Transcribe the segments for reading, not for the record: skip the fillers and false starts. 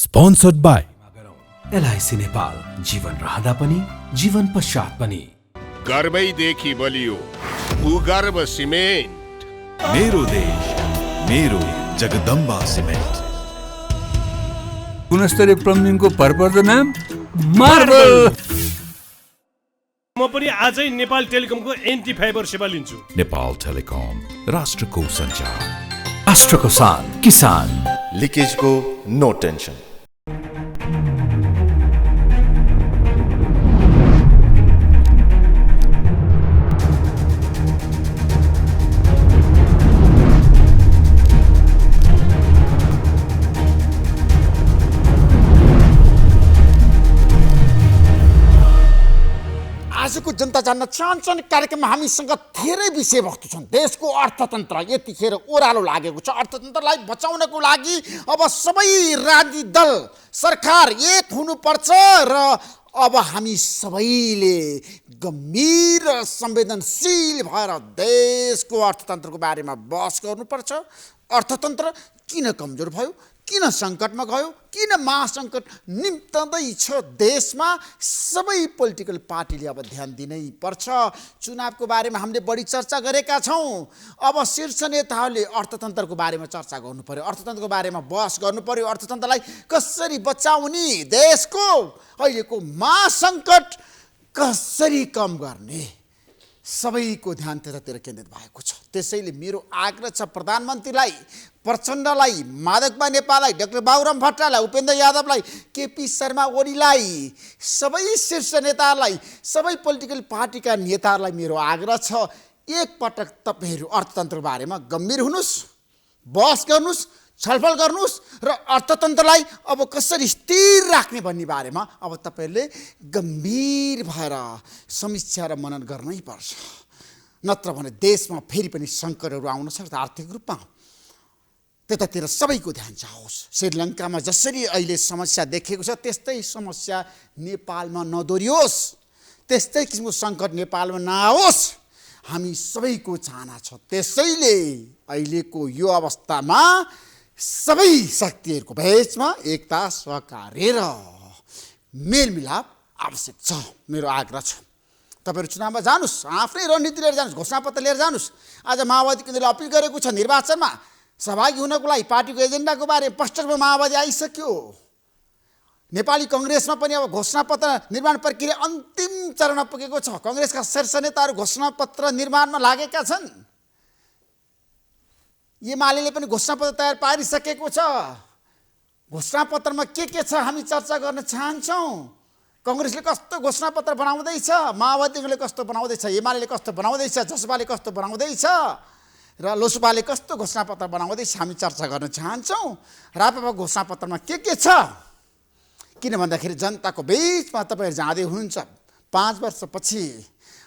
Sponsored by LIC Nepal, जीवन रहँदा पनि जीवन पश्चात पनि। गर्वैदेखि बलियो भूगर्भ सिमेन्ट। मेरो देश मेरो जगदम्बा सिमेन्ट। गुणस्तरीय प्लम्बिङको भरपर्दो नाम मार्बल। म पनि आजै नेपाल टेलिकमको एन्टी फाइबर सेवा लिन्छु। नेपाल टेलिकम, राष्ट्रको सञ्चार, राष्ट्रको शान, किसान। लिकेजको नो टेन्सन। आजको जनता जान्न चाहन्छन् कार्यक्रममा हामीसँग धेरै विषयवस्तु छन्। देशको अर्थतन्त्र यतिखेर ओह्रालो लागेको छ। अर्थतन्त्रलाई बचाउनको लागि अब सबै राजनीतिक दल सरकार एक हुनुपर्छ र अब हामी सबैले गम्भीर र संवेदनशील भएर देशको अर्थतन्त्रको बारेमा बहस गर्नुपर्छ। अर्थतन्त्र किन कमजोर भयो, किन सङ्कटमा गयो, किन महासङ्कट निम्तँदैछ देशमा, सबै पोलिटिकल पार्टीले अब ध्यान दिनै पर्छ। चुनावको बारेमा हामीले बढी चर्चा गरेका छौँ। अब शीर्ष नेताहरूले अर्थतन्त्रको बारेमा चर्चा गर्नु पर्यो, अर्थतन्त्रको बारेमा बहस गर्नु पर्यो। अर्थतन्त्रलाई कसरी बचाउने, देशको अहिलेको महासङ्कट कसरी कम गर्ने, सबैको ध्यान त्यतातिर केन्द्रित भएको छ। त्यसैले मेरो आग्रह छ प्रधानमन्त्रीलाई, प्रचण्डलाई, माधवकुमार नेपाललाई, डाक्टर बाबुराम भट्टराईलाई, उपेन्द्र यादवलाई, केपी शर्मा ओलीलाई, सबै शीर्ष नेताहरूलाई, सबै पोलिटिकल पार्टीका नेताहरूलाई मेरो आग्रह छ, एकपटक तपाईँहरू अर्थतन्त्रको बारेमा गम्भीर हुनुहोस्, बहस गर्नुहोस्, छलफल गर्नुहोस् र अर्थतन्त्रलाई अब कसरी स्थिर राख्ने भन्ने बारेमा अब तपाईँहरूले गम्भीर भएर समीक्षा र मनन गर्नै पर्छ। नत्र भने देशमा फेरि पनि सङ्कटहरू आउन सक्छ आर्थिक रूपमा। त्यतातिर सबैको ध्यान जाओस्। श्रीलङ्कामा जसरी अहिले समस्या देखेको छ त्यस्तै समस्या नेपालमा नदोहोरियोस्, त्यस्तै किसिमको सङ्कट नेपालमा नआओस्, हामी सबैको चाहना छ। त्यसैले अहिलेको यो अवस्थामा सबै शक्तिहरूको बीचमा एकता, सहकार्य र मेलमिलाप आवश्यक छ। मेरो आग्रह छ तपाईँहरू चुनावमा जानुहोस्, आफ्नै रणनीति लिएर जानुहोस्, घोषणापत्र लिएर जानुहोस्। आज माओवादी केन्द्रले अपिल गरेको छ निर्वाचनमा सहभागी हुनको लागि पार्टीको एजेन्डाको बारेमा स्पष्ट रूपमा माओवादी आइसक्यो। नेपाली कङ्ग्रेसमा पनि अब घोषणापत्र निर्माण प्रक्रिया अन्तिम चरणमा पुगेको छ। कङ्ग्रेसका शीर्ष नेताहरू घोषणापत्र निर्माणमा लागेका छन्। एमाले पनि घोषणापत्र तयार पारिसकेको छ। घोषणापत्रमा के छ हामी चर्चा गर्न चाहन्छौँ। कङ्ग्रेसले कस्तो घोषणापत्र बनाउँदैछ, माओवादीले कस्तो बनाउँदैछ, एमाले कस्तो बनाउँदैछ, जसपाले कस्तो बनाउँदैछ र लोसपाले कस्तो घोषणापत्र बनाउँदैछ हामी चर्चा गर्न चाहन्छौँ। राप्रपा घोषणापत्रमा के छ, किन भन्दाखेरि जनताको बिचमा तपाईँहरू जाँदै हुनुहुन्छ। 5 वर्षपछि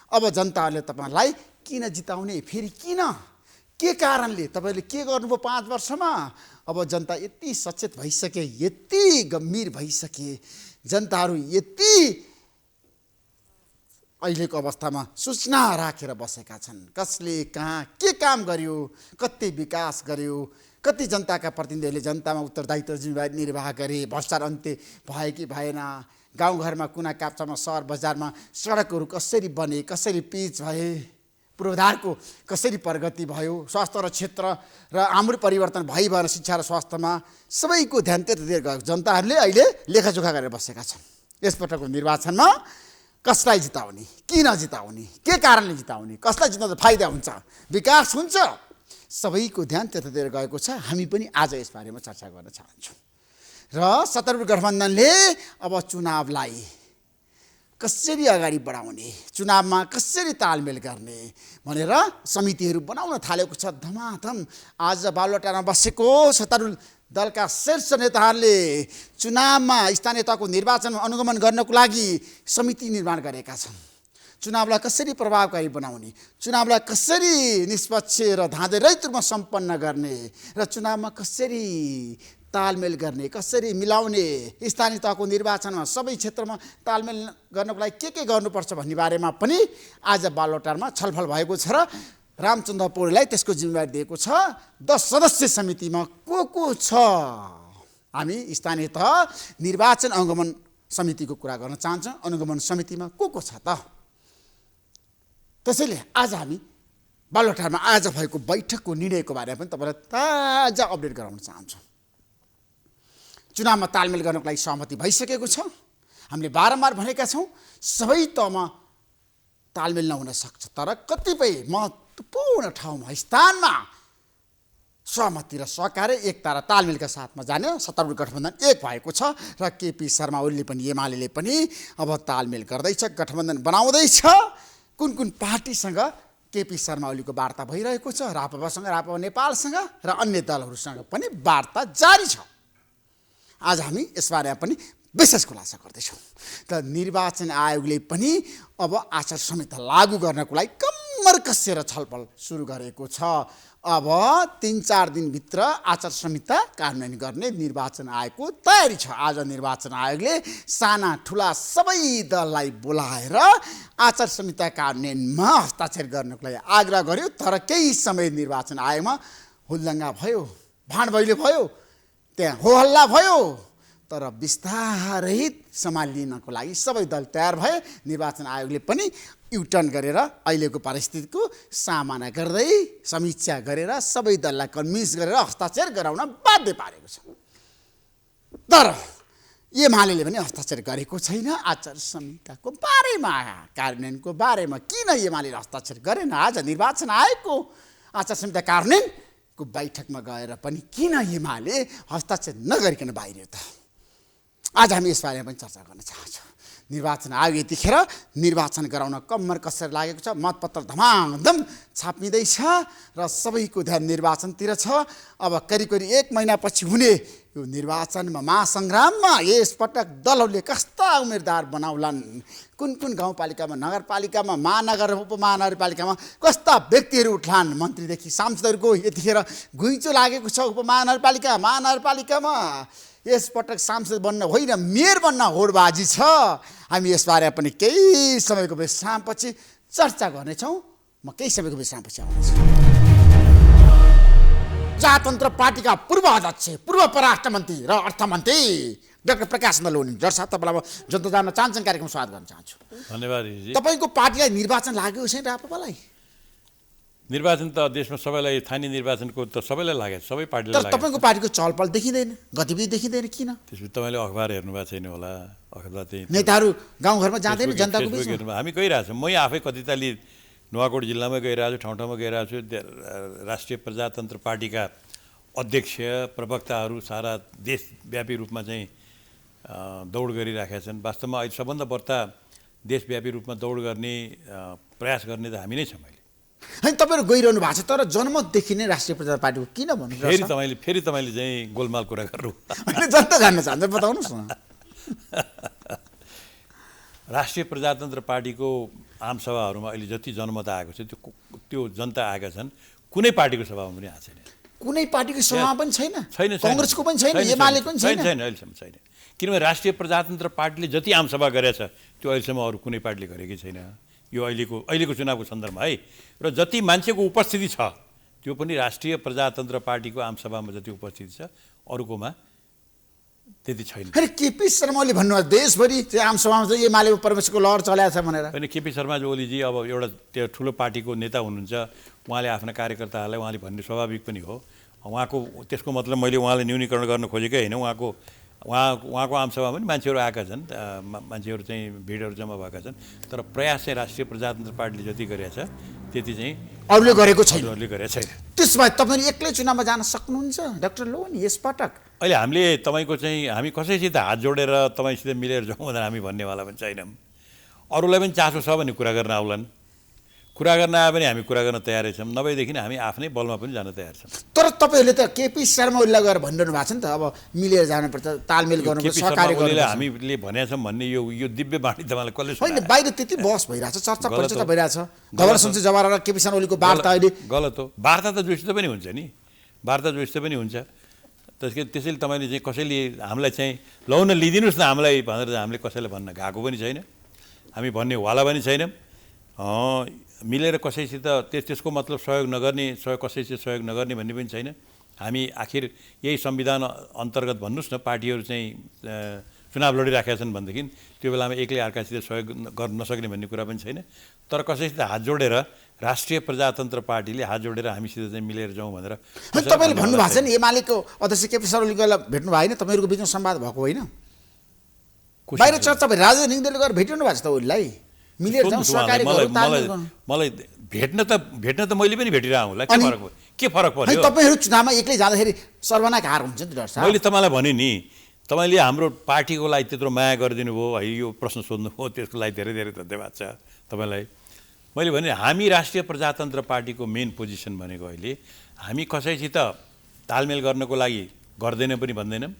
अब जनताहरूले तपाईँलाई किन जिताउने, फेरि किन, के कारणले तपाईँहरूले के गर्नुभयो 5 वर्षमा। अब जनता यति सचेत भइसके, यति गम्भीर भइसके, जनताहरू यति अहिलेको अवस्थामा सूचना राखेर बसेका छन्। कसले कहाँ के काम गर्यो, कति विकास गर्यो, कति जनताका प्रतिनिधिहरूले जनतामा उत्तरदायित्व जिम्मेवारी निर्वाह गरे, भ्रष्टाचार अन्त्य भयो कि भएन, गाउँघरमा कुना काप्चामा सहर बजारमा सडकहरू कसरी बने, कसरी पिच भए, पूर्वाधारको कसरी प्रगति भयो, स्वास्थ्य र क्षेत्र र आमूल परिवर्तन भएर शिक्षा र स्वास्थ्यमा सबैको ध्यान त्यतातिर गएको जनताहरूले अहिले लेखाजोखा गरेर बसेका छन्। यसपटकको निर्वाचनमा कसलाई जिताउने, किन जिताउने, के कारणले जिताउने, कसलाई जिताउँदा फाइदा हुन्छ, विकास हुन्छ, सबैको ध्यान त्यतातिर गएको छ। हामी पनि आज यसबारेमा चर्चा गर्न चाहन्छौँ र सत्तारूढ गठबन्धनले अब चुनावलाई कसरी अगाडि बढाउने, चुनावमा कसरी तालमेल गर्ने भनेर समितिहरू बनाउन थालेको छ धमाधम। आज बालुवाटारमा बसेको सत्तारूढ दलका शीर्ष नेताहरूले चुनावमा स्थानीय तहको निर्वाचनमा अनुगमन गर्नको लागि समिति निर्माण गरेका छन्। चुनावलाई कसरी प्रभावकारी बनाउने, चुनावलाई कसरी निष्पक्ष र धाँधलीरहित रूपमा सम्पन्न गर्ने र चुनावमा कसरी तालमेल गर्ने, कसरी मिलाउने, स्थानीय तहको निर्वाचनमा सबै क्षेत्रमा तालमेल गर्नको लागि के गर्नुपर्छ भन्ने बारेमा पनि आज बालुवाटारमा छलफल भएको छ र रामचन्द्र पौडेललाई त्यसको जिम्मेवारी दिएको छ। 10 सदस्य समितिमा को छ हामी स्थानीय तह निर्वाचन अनुगमन समितिको कुरा गर्न चाहन्छौँ। अनुगमन समितिमा को छ त? त्यसैले आज हामी बालुवाटारमा आज भएको बैठकको निर्णयको बारेमा पनि तपाईँलाई ताजा अपडेट गराउन चाहन्छौँ। चुनावमा तालमेल गर्नको लागि सहमति भइसकेको छ। हामीले बारम्बार भनेका छौँ सबै तहमा तालमेल नहुन सक्छ, तर कतिपय महत्त्वपूर्ण ठाउँमा स्थानमा सहमति र सहकार्य एकता र तालमेलका साथमा जाने सत्तारूढ गठबन्धन एक भएको छ र केपी शर्मा ओलीले पनि एमाले पनि अब तालमेल गर्दैछ, गठबन्धन बनाउँदैछ। कुन कुन पार्टीसँग केपी शर्मा ओलीको वार्ता भइरहेको छ, राप्रपासँग, राप्रपा नेपालसँग र अन्य दलहरूसँग पनि वार्ता जारी छ। आज हामी यसबारे पनि विशेष खुलासा गर्दैछौँ। त निर्वाचन आयोगले पनि अब आचार संहिता लागू गर्नको लागि कम्मर कसेर छलफल सुरु गरेको छ। अब 3-4 दिनभित्र आचार संहिता कार्यान्वयन गर्ने निर्वाचन आयोगको तयारी छ। आज निर्वाचन आयोगले साना ठुला सबै दललाई बोलाएर आचार संहिता कार्यान्वयनमा हस्ताक्षर गर्नको लागि आग्रह गर्यो। तर केही समय निर्वाचन आयोगमा हुल्दङ्गा भयो, भाँडभैलो भयो, त्यहाँ होहल्ला भयो, तर विस्तारै सम्हालिनको लागि सबै दल तयार भए। निर्वाचन आयोगले पनि युटर्न गरेर अहिलेको परिस्थितिको सामना गर्दै समीक्षा गरेर सबै दललाई कन्भिन्स गरेर हस्ताक्षर गराउन बाध्य पारेको छ। तर एमाले पनि हस्ताक्षर गरेको छैन आचार संहिताको बारेमा, कार्यान्वयनको बारेमा। किन एमाले हस्ताक्षर गरेन? आज निर्वाचन आयोगको आचार संहिता कार्यान्वयनको बैठकमा गएर पनि किन एमाले हस्ताक्षर नगरिकन बाहिरियो त? आज हामी यसबारेमा पनि चर्चा गर्न चाहन्छौँ। निर्वाचन आयोग यतिखेर निर्वाचन गराउन कम्मर कसेर लागेको छ। मतपत्र धमाधम छापिँदैछ र सबैको ध्यान निर्वाचनतिर छ। अब करिब 1 महिनापछि हुने यो निर्वाचनमा महासङ्ग्राममा यसपटक दलहरूले कस्ता उम्मेदवार बनाउलान्, कुन कुन गाउँपालिकामा, नगरपालिकामा, महानगर उपमहानगरपालिकामा कस्ता व्यक्तिहरू उठ्लान्, मन्त्रीदेखि सांसदहरूको यतिखेर घुइँचो लागेको छ। उपमहानगरपालिका, महानगरपालिकामा यसपटक सांसद बन्न होइन मेयर बन्न होडबाजी छ। हामी यसबारे पनि केही समयको विश्रामपछि चर्चा गर्नेछौँ। म केही समयको विश्रामपछि आउनेछु। प्रजातन्त्र पार्टीका पूर्व अध्यक्ष, पूर्व परराष्ट्र मन्त्री र अर्थमन्त्री डाक्टर प्रकाश नलोनी जर साहब, तपाईँलाई म जनता जान्न चाहन्छन् कार्यक्रम स्वागत गर्न चाहन्छु। धन्यवाद। तपाईँको पार्टीलाई निर्वाचन लागेको छैन राप्रपालाई? निर्वाचन त देशमा सबैलाई, स्थानीय निर्वाचनको त सबैलाई लाग्यो, सबै पार्टीलाई तर लाग्यो। तपाईँको पार्टीको चहलपहल देखिँदैन, गतिविधि देखिँदैन, किन? त्यसपछि तपाईँले अखबार हेर्नु भएको छैन होला। अखबार चाहिँ नेताहरू गाउँघरमा जाँदैन फेसबुक जनताको बिचमा? हेर्नु, हामी गइरहेछौँ। मै आफै कतिताली नुवाकोट जिल्लामा गइरहेको छु, ठाउँ ठाउँमा गइरहेको छु। राष्ट्रिय प्रजातन्त्र पार्टीका अध्यक्ष, प्रवक्ताहरू सारा देशव्यापी रूपमा चाहिँ दौड गरिराखेका छन्। वास्तवमा अहिले सबभन्दा बढ्ता देशव्यापी रूपमा दौड गर्ने प्रयास गर्ने त हामी नै छौँ। होइन, तपाईँहरू गइरहनु भएको छ, तर जनमतदेखि नै राष्ट्रिय प्रजातन्त्र पार्टीको किन भन्नु? फेरि तपाईँले चाहिँ गोलमाल कुरा गर्नु। होइन, जनता जान्न चाहन्छ, बताउनुहोस् न। राष्ट्रिय प्रजातन्त्र पार्टीको आमसभाहरूमा अहिले जति जनमत आएको छ त्यो जनता आएका छन्। कुनै पार्टीको सभामा पनि आएको छैन। कुनै पार्टीको सभामा पनि छैन? छैन। कङ्ग्रेसको पनि छैन, एमालेको पनि छैन? छैन, अहिलेसम्म छैन। किनभने राष्ट्रिय प्रजातन्त्र पार्टीले जति आमसभा गरेछ त्यो अहिलेसम्म अरू कुनै पार्टीले गरेकै छैन। यो अहिलेको चुनावको सन्दर्भमा है। र जति मान्छेको उपस्थिति छ त्यो पनि राष्ट्रिय प्रजातन्त्र पार्टीको आमसभामा जति उपस्थिति छ अरूकोमा त्यति छैन। अरे केपी शर्मा ओली भन्नुभयो देशभरि चाहिँ आमसभामा चाहिँ एमाले परमेश्वरको लहर चलाएको छ भनेर। होइन, केपी शर्मा ओलीजी अब एउटा त्यो ठुलो पार्टीको नेता हुनुहुन्छ। उहाँले आफ्ना कार्यकर्ताहरूलाई उहाँले भन्ने स्वाभाविक पनि हो। उहाँको त्यसको मतलब मैले उहाँलाई न्यूनीकरण गर्न खोजेकै होइन। उहाँको आमसभामा पनि मान्छेहरू आएका छन्, मान्छेहरू चाहिँ भिडहरू जम्मा भएका छन्। तर प्रयास चाहिँ राष्ट्रिय प्रजातन्त्र पार्टीले जति गरेको छ त्यति चाहिँ अरूले गरेको छैन। त्यसो भए तपाईँ एक्लै चुनावमा जान सक्नुहुन्छ डाक्टर लोनी यसपटक? अहिले हामीले तपाईँको चाहिँ हामी कसैसित हात जोडेर तपाईँसित मिलेर जाउँ भनेर हामी भन्नेवाला पनि छैनौँ। अरूलाई पनि चासो छ भने कुरा गर्न आउलान्। कुरा गर्न आयो भने हामी कुरा गर्न तयारै छौँ, नभएदेखि हामी आफ्नै बलमा पनि जान तयार छौँ। तर तपाईँहरूले त केपी शर्मा ओलीलाई गएर भनिरहनु भएको छ नि त, अब मिलेर जानुपर्छ, तालमेल गर्नुपर्छ, सहकार्य गर्नुपर्छ। हामीले भनेका छौँ भन्ने यो दिव्य बाणी तपाईँलाई कसले होइन, बाहिर त्यति बहस भइरहेछ, चर्चा परिचर्चा भइरहेछ। धवल संसद जवाहर र केपी शर्मा ओलीको वार्ता अहिले गलत हो। वार्ता त जोसित पनि हुन्छ नि, वार्ता जोसित पनि हुन्छ। त्यसैले तपाईँले चाहिँ कसैले हामीलाई चाहिँ लौ न लिइदिनुहोस् न हामीलाई भनेर हामीले कसैलाई भन्न गएको पनि छैन, हामी भन्नेवाला पनि छैनौँ। मिलेर कसैसित त्यसको मतलब सहयोग नगर्ने, कसैसित सहयोग नगर्ने भन्ने पनि छैन। हामी आखिर यही संविधान अन्तर्गत भन्नुहोस् न पार्टीहरू चाहिँ चुनाव लडिराखेका छन् भनेदेखि त्यो बेलामा एक्लै अर्कासित सहयोग गर्न नसक्ने भन्ने कुरा पनि छैन। तर कसैसित हात जोडेर राष्ट्रिय प्रजातन्त्र पार्टीले हात जोडेर हामीसित चाहिँ मिलेर जाउँ भनेर तपाईँले भन्नुभएको छ नि एमालेको अध्यक्ष केपी शर्मा ओलीलाई भेट्नु भयो होइन, तपाईँहरूको बिचमा संवाद भएको होइन? बाहिर चर्चा भयो, राजा निङदेले गएर भेटिनु भएको छ त ओलीलाई, मिलेर जाउँ सहकारी गरौँ, तालमेल गरौँ। मलाई भेट्न त मैले पनि भेटिरहेको होला, के फरक पर्यो? तपाईँहरू चुनावमा एक्लै जाँदाखेरि सर्वनाक हार हुन्छ नि डाक्टर साहब। मैले तपाईँलाई भने नि, तपाईँले हाम्रो पार्टीको लागि त्यत्रो माया गरिदिनु भयो है, यो प्रश्न सोध्नुभयो, त्यसको लागि धेरै धेरै धन्यवाद छ तपाईँलाई। मैले भने हामी राष्ट्रिय प्रजातन्त्र पार्टीको मेन पोजिसन भनेको अहिले हामी कसैसित तालमेल गर्नको लागि गर्दैनौँ पनि भन्दैनौँ,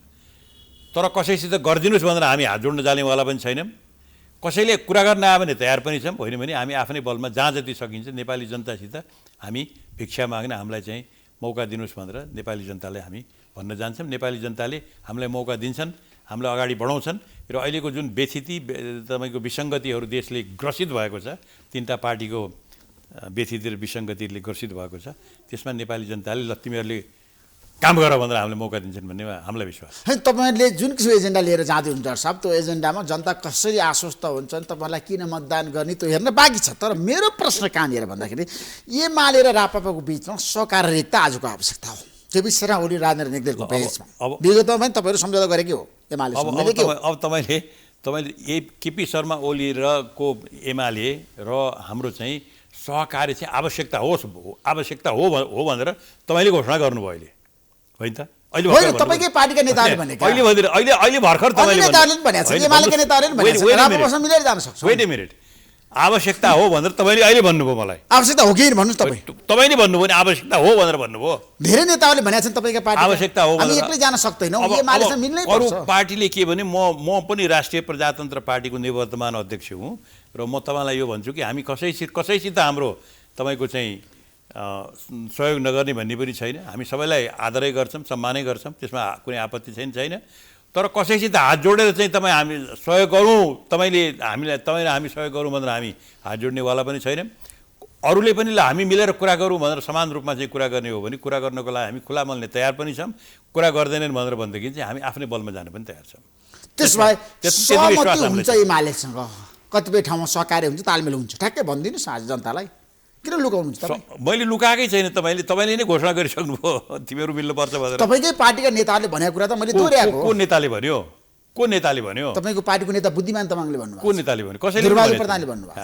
तर कसैसित गरिदिनुहोस् भनेर हामी हात जोड्न जानेवाला पनि छैनौँ। कसैले कुरा गर्न आयो भने तयार पनि छौँ, होइन भने हामी आफ्नै बलमा जहाँ जति सकिन्छ नेपाली जनतासित हामी भिक्षा माग्न हामीलाई चाहिँ मौका दिनुहोस् भनेर नेपाली जनतालाई हामी भन्न जान्छौँ। नेपाली जनताले हामीलाई मौका दिन्छन्, हामीलाई अगाडि बढाउँछन्। र अहिलेको जुन व्यथिति तपाईँको विसङ्गतिहरू देशले ग्रसित भएको छ, तिनवटा पार्टीको व्यथिति र विसङ्गतिले ग्रसित भएको छ, त्यसमा नेपाली जनताले ल तिमीहरूले काम गर भनेर हामीलाई मौका दिन्छन् भन्ने हामीलाई विश्वास छ। तपाईँहरूले जुन किसिमको एजेन्डा लिएर जाँदै हुनुहुन्छ डाक्टर साहब, त्यो एजेन्डामा जनता कसरी आश्वस्त हुन्छन्, तपाईँलाई किन मतदान गर्ने त्यो हेर्न बाँकी छ। तर मेरो प्रश्न कहाँनिर भन्दाखेरि एमाले र राप्रपाको बिचमा सहकारिता आजको आवश्यकता हो। केपी शर्मा ओली राजेन्द्र निगदेलको पेजमा विगतमा पनि तपाईँहरू सम्झौता गरेकै हो एमाले। अब तपाईँले केपी शर्मा ओली र को एमाले र हाम्रो चाहिँ सहकारी चाहिँ आवश्यकता हो भनेर तपाईँले घोषणा गर्नुभयो अहिले, होइन त? अहिले तपाईँकै पार्टीका नेताहरूले भनेको अहिले भर्खर तपाईँले एमालेका नेताहरूले मिलेर जान सक्छ। वेट ए मिनट, आवश्यकता हो भनेर तपाईँले अहिले भन्नुभयो मलाई। आवश्यकता हो कि भन्नुहोस् तपाईँ। तपाईँले भन्नुभयो नि आवश्यकता हो भनेर भन्नुभयो। धेरै नेताहरूले भनेका छन् तपाईँका पार्टी आवश्यकता हो हामी एक्लै जान सक्दैनौँ, एमालेसँग मिल्नै पर्छ। अरू पार्टीले के भने म पनि राष्ट्रिय प्रजातन्त्र पार्टीको निवर्तमान अध्यक्ष हुँ र म तपाईँलाई यो भन्छु कि हामी कसैसित हाम्रो तपाईँको चाहिँ सहयोग नगर्ने भन्ने पनि छैन। हामी सबैलाई आदरै गर्छौँ, सम्मानै गर्छौँ, त्यसमा कुनै आपत्ति छैन। तर कसैसित हात जोडेर चाहिँ तपाईँ हामी सहयोग गरौँ, तपाईँले हामी सहयोग गरौँ भनेर हामी हात जोड्नेवाला पनि छैनौँ। अरूले पनि ल हामी मिलेर कुरा गरौँ भनेर समान रूपमा चाहिँ कुरा गर्ने हो भने कुरा गर्नको लागि हामी खुला मनले तयार पनि छौँ। कुरा गर्दैनन् भनेर भनेदेखि चाहिँ हामी आफ्नै बलमा जान पनि तयार छौँ। त्यसमा सहमति हुन्छ एमालेसँग, कतिपय ठाउँमा सहकारी हुन्छ, तालमेल हुन्छ, ठ्याक्कै भनिदिनुहोस् आज जनतालाई, किन लुकाउनुहुन्छ तपाईँ? मैले लुकाएकै छैन, तपाईँले नै घोषणा गरिसक्नुभयो तिमीहरू मिल्नुपर्छ भनेर। तपाईँकै पार्टीका नेताहरूले भनेको कुरा त मैले दोहोऱ्याएको। को नेताले भन्यो? तपाईँको पार्टीको नेता बुद्धिमान तामाङले भन्नुभयो। को नेताले भन्यो? कसैले? दुर्बहादुर प्रधानले भन्नुभयो,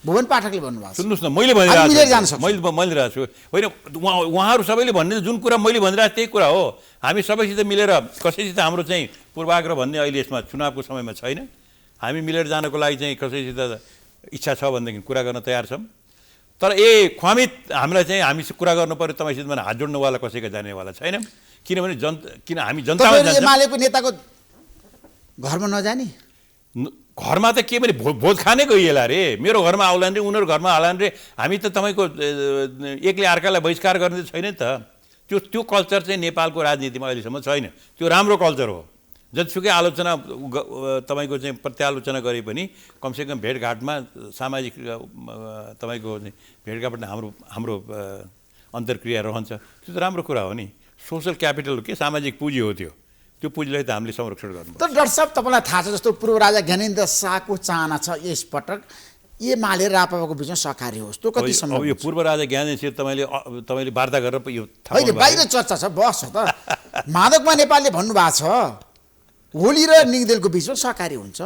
भुवन पाठकले भन्नुभयो। सुन्नुहोस् न, मैले भनिरहेको छु होइन, उहाँहरू सबैले भन्ने जुन कुरा मैले भनिरहेको त्यही कुरा हो। हामी सबैसित मिलेर कसैसित हाम्रो चाहिँ पूर्वाग्रह भन्ने अहिले यसमा चुनावको समयमा छैन। हामी मिलेर जानको लागि चाहिँ कसैसित इच्छा छ भनेदेखि कुरा गर्न तयार छौँ। तर ख्वामित हामीलाई चाहिँ हामीसित कुरा गर्नु पर्यो, तपाईँसित भने हात जोड्नुवाला कसैका जानेवाला छैन। किनभने हामी जनतामा एमालेको नेताको घरमा नजाने, घरमा त के भने भोज खानै गइएला रे, मेरो घरमा आउलान् रे, उनीहरू घरमा आउलान् रे। हामी त तपाईँको एकले अर्कालाई बहिष्कार गर्ने छैन नि त। त्यो कल्चर चाहिँ नेपालको राजनीतिमा अहिलेसम्म छैन। त्यो राम्रो कल्चर हो। जतिसुकै आलोचना तपाईँको चाहिँ प्रत्यालोचना गरे पनि कमसेकम भेटघाटमा सामाजिक तपाईँको भेटघाटमा हाम्रो अन्तर्क्रिया रहन्छ, त्यो त राम्रो कुरा हो नि। सोसल क्यापिटल के सामाजिक पुँजी हो, त्यो पुँजीलाई त हामीले संरक्षण गर्नु। तर डाक्टर साहब तपाईँलाई थाहा छ जस्तो पूर्व राजा ज्ञानेन्द्र शाहको चाहना छ यसपटक एमाले राप्रपाको बिचमा सहकारी होस्, त्यो कति सम्भव? यो पूर्व राजा ज्ञानेन्द्र तपाईँले वार्ता गरेर यो होइन, बाहिर चर्चा छ, बस छ त। माधवकुमार नेपालले भन्नुभएको छ ओली र निगदेलको बिचमा सहकारी हुन्छ।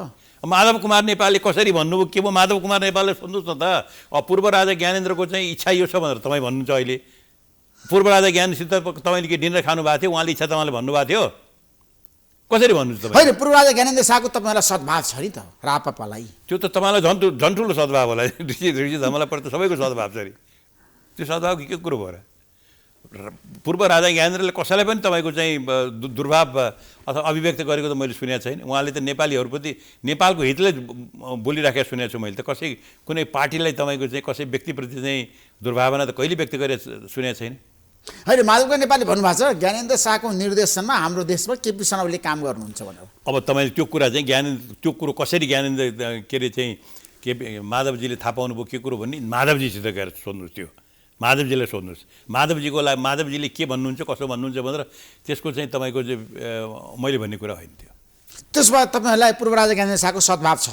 माधव कुमार नेपालले कसरी भन्नुभयो के भयो? माधव कुमार नेपालले सुन्नुहोस् न त, पूर्व राजा ज्ञानेन्द्रको चाहिँ इच्छा यो छ भनेर तपाईँ भन्नुहुन्छ। अहिले पूर्व राजा ज्ञानेन्द्रसित तपाईँले के डिनर खानुभएको थियो, उहाँले इच्छा तपाईँले भन्नुभएको थियो, कसरी भन्नुहुन्छ तपाईँ? होइन, पूर्व राजा ज्ञानेन्द्र शाहको तपाईँलाई सद्भाव छ नि त राप्रपालाई, त्यो त तपाईँलाई झन् ठुलो सद्भाव होला। ऋषि धमला प्रति सबैको सद्भाव छ अरे, त्यो सद्भाव के कुरो भयो र? पूर्व राजा ज्ञानेन्द्रले कसैलाई पनि तपाईँको चाहिँ दुर्भाव अथवा अभिव्यक्त गरेको त मैले सुनेको छैन। उहाँले त नेपालीहरूप्रति नेपालको हितले बोलिराखेको सुनेको छु मैले त। कुनै पार्टीलाई तपाईँको चाहिँ कसै व्यक्तिप्रति चाहिँ दुर्भावना त कहिले व्यक्त गरेर सुनेको छैन। होइन, माधवकुमार नेपालले भन्नुभएको छ ज्ञानेन्द्र शाहको निर्देशनमा हाम्रो देशमा केपी शर्मा ओलीले काम गर्नुहुन्छ भनेर। अब तपाईँले त्यो कुरा चाहिँ त्यो कुरो कसरी ज्ञानेन्द्र के अरे चाहिँ के माधवजीले थाहा पाउनुभयो के कुरो भन्ने माधवजीसित गएर सोध्नुहोस्। त्यो माधवजीलाई सोध्नुहोस्, माधवजीले के भन्नुहुन्छ, कसो भन्नुहुन्छ भनेर त्यसको चाहिँ तपाईँको चाहिँ मैले भन्ने कुरा होइन त्यो। त्यसो भए तपाईँहरूलाई पूर्व राजा ज्ञानेन्द्र शाहको सद्भाव छ,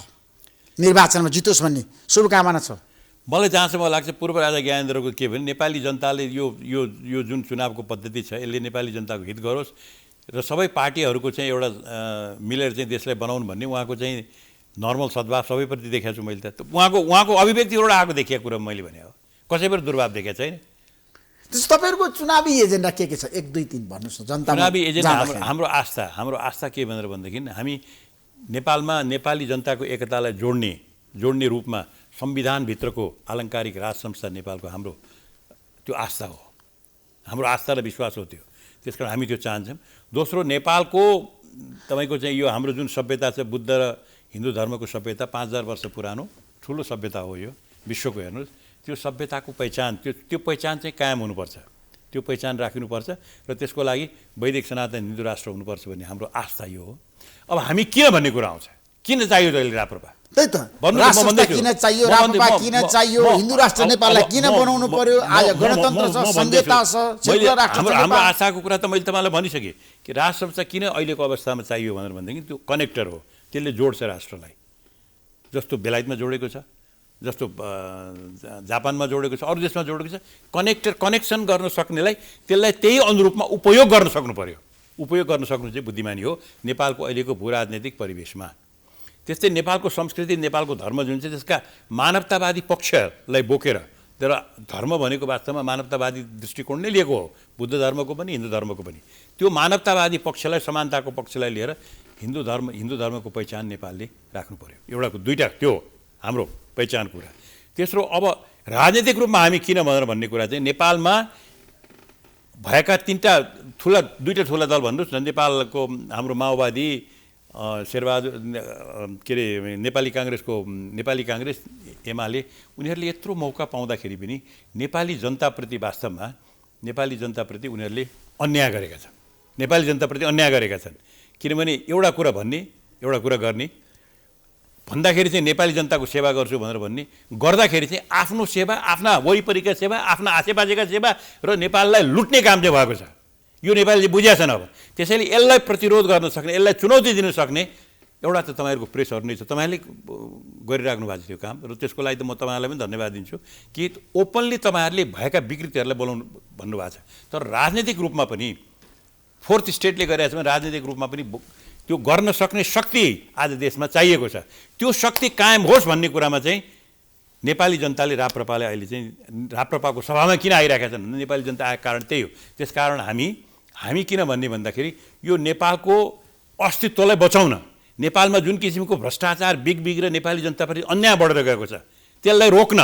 निर्वाचनमा जितोस् भन्ने शुभकामना छ। मलाई जहाँसम्म लाग्छ पूर्व राजा ज्ञानेन्द्रको के भने नेपाली जनताले यो जुन चुनावको पद्धति छ यसले नेपाली जनताको हित गरोस् र सबै पार्टीहरूको चाहिँ एउटा मिलेर चाहिँ देशलाई बनाउनु भन्ने उहाँको चाहिँ नर्मल सद्भाव सबैप्रति देखाएको छु मैले त। उहाँको अभिव्यक्तिबाट आएको देखिएको कुरा मैले भने हो, कसैबाट दुर्भाव देखेको छैन। त्यसो तपाईँहरूको चुनावी एजेन्डा के छ? 1 2 3 भन्नुहोस् न। जनतामा चुनावी एजेन्डा हाम्रो आस्था के भनेर भनेदेखि हामी नेपालमा नेपाली जनताको एकतालाई जोड्ने रूपमा संविधानभित्रको आलङ्कारिक राज संस्था नेपालको हाम्रो त्यो आस्था हो, हाम्रो आस्था र विश्वास हो त्यो। त्यसकारण हामी त्यो चाहन्छौँ। दोस्रो, नेपालको तपाईँको चाहिँ यो हाम्रो जुन सभ्यता छ, बुद्ध र हिन्दू धर्मको सभ्यता 5000 वर्ष पुरानो ठुलो सभ्यता हो यो विश्वको। हेर्नुहोस् त्यो सभ्यताको पहिचान त्यो पहिचान चाहिँ कायम हुनुपर्छ, त्यो पहिचान राख्नुपर्छ र त्यसको लागि वैदिक सनातन हिन्दू राष्ट्र हुनुपर्छ भन्ने हाम्रो आस्था यो हो। अब हामी किन भन्ने कुरा आउँछ, किन चाहियो त अहिले राप्रपा? त्यही त राष्ट्र किन चाहियो, राप्रपा किन चाहियो, हिन्दू राष्ट्र नेपाललाई किन बनाउनु पर्यो? आज गणतन्त्र छ, संहिता छ, सेकुलर राष्ट्र छ। हाम्रो आशाको कुरा त मैले तपाईँलाई भनिसकेँ कि राष्ट्र संस्था किन अहिलेको अवस्थामा चाहियो भनेर भनेदेखि त्यो कनेक्टर हो, त्यसले जोड्छ राष्ट्रलाई। जस्तो बेलायतमा जोडेको छ, जस्तो जापानमा जोडेको छ, अरू देशमा जोडेको छ। कनेक्सन गर्न सक्नेलाई त्यसलाई त्यही अनुरूपमा उपयोग गर्न सक्नु पर्यो। उपयोग गर्न सक्नु चाहिँ बुद्धिमानी हो नेपालको अहिलेको भू राजनैतिक परिवेशमा। त्यस्तै नेपालको संस्कृति, नेपालको धर्म जुन चाहिँ त्यसका मानवतावादी पक्षलाई बोकेर, तर धर्म भनेको वास्तवमा मानवतावादी दृष्टिकोण नै लिएको हो, बुद्ध धर्मको पनि हिन्दू धर्मको पनि। त्यो मानवतावादी पक्षलाई, समानताको पक्षलाई लिएर हिन्दू धर्मको पहिचान नेपालले राख्नु पर्यो। एउटाको दुईटा त्यो हाम्रो पहिचान कुरा। तेस्रो, अब राजनीतिक रूपमा हामी किन भनेर भन्ने कुरा चाहिँ नेपालमा भएका दुईटा ठुला दल भन्नुहोस् न, नेपालको हाम्रो माओवादी, शेरबहादुर के अरे नेपाली काङ्ग्रेस एमाले, उनीहरूले यत्रो मौका पाउँदाखेरि पनि नेपाली जनताप्रति उनीहरूले अन्याय गरेका छन्। नेपाली जनताप्रति अन्याय गरेका छन्। किनभने एउटा कुरा भन्ने, एउटा कुरा गर्ने भन्दाखेरि चाहिँ नेपाली जनताको सेवा गर्छु भनेर भन्ने, गर्दाखेरि चाहिँ आफ्नो सेवा, आफ्ना वरिपरिका सेवा, आफ्ना आसेपासेका सेवा र नेपाललाई लुट्ने काम चाहिँ भएको छ। यो नेपालीले बुझ्या छन्। अब त्यसैले यसलाई प्रतिरोध गर्न सक्ने, यसलाई चुनौती दिन सक्ने एउटा त तपाईँहरूको प्रेसहरू नै छ, तपाईँहरूले गरिराख्नु भएको छ त्यो काम। र त्यसको लागि त म तपाईँहरूलाई पनि धन्यवाद दिन्छु कि ओपनली तपाईँहरूले भएका विकृतिहरूलाई बोलाउनु भन्नुभएको छ। तर राजनीतिक रूपमा पनि फोर्थ स्टेटले गरिरहेको छ भने राजनीतिक रूपमा पनि त्यो गर्न सक्ने शक्ति आज देशमा चाहिएको छ। त्यो शक्ति कायम होस् भन्ने कुरामा चाहिँ नेपाली जनताले राप्रपालाई अहिले चाहिँ राप्रपाको सभामा किन आइरहेका छन् भने नेपाली जनता आएको कारण त्यही हो। त्यसकारण हामी किन भन्ने भन्दाखेरि यो नेपालको अस्तित्वलाई बचाउन, नेपालमा जुन किसिमको भ्रष्टाचार, बिग र नेपाली जनताप्रति अन्याय बढेर गएको छ त्यसलाई रोक्न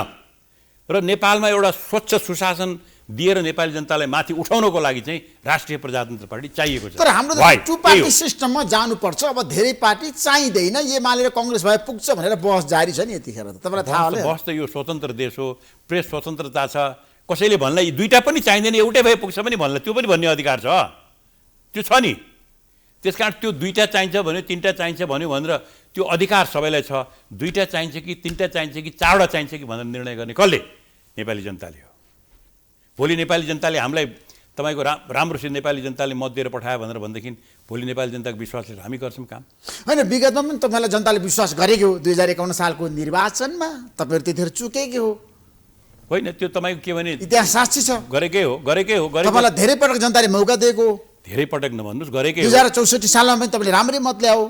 र नेपालमा एउटा स्वच्छ सुशासन दिएर नेपाली जनतालाई माथि उठाउनको लागि चाहिँ राष्ट्रिय प्रजातन्त्र पार्टी चाहिएको छ। तर हाम्रो टु पार्टी सिस्टममा जानुपर्छ। अब धेरै पार्टी चाहिँदैन, एमाले र काङ्ग्रेस भए पुग्छ भनेर बहस जारी छ नि यतिखेर त, तपाईँलाई थाहा होला। बहस त यो स्वतन्त्र देश हो, प्रेस स्वतन्त्रता छ। कसैले भन्ला यी दुईटा पनि चाहिँदैन, एउटै भए पुग्छ पनि भन्ला, त्यो पनि भन्ने अधिकार छ, त्यो छ नि। त्यसकारण त्यो दुईटा चाहिन्छ भन्यो, तिनवटा चाहिन्छ भन्यो भनेर त्यो अधिकार सबैलाई छ। दुईटा चाहिन्छ कि तिनवटा चाहिन्छ कि चारवटा चाहिन्छ कि भनेर निर्णय गर्ने कसले? नेपाली जनताले हो। भोलि नेपाली जनताले हामीलाई तपाईँको राम्रोसित नेपाली जनताले मत दिएर पठायो भनेर भनेदेखि भोलि नेपाली जनताको विश्वासले हामी गर्छौँ काम होइन। विगतमा पनि तपाईँलाई जनताले विश्वास गरेको हो। 2051 सालको निर्वाचनमा तपाईँहरू त्यतिखेर चुकेकै हो होइन? त्यो तपाईँको के भने इतिहास साक्षी छ। गरेकै हो। तपाईँलाई धेरै पटक जनताले मौका दिएको हो। धेरै पटक नभन्नुहोस्, गरेकै हो। 2064 सालमा पनि तपाईँले राम्रै मत ल्याओ।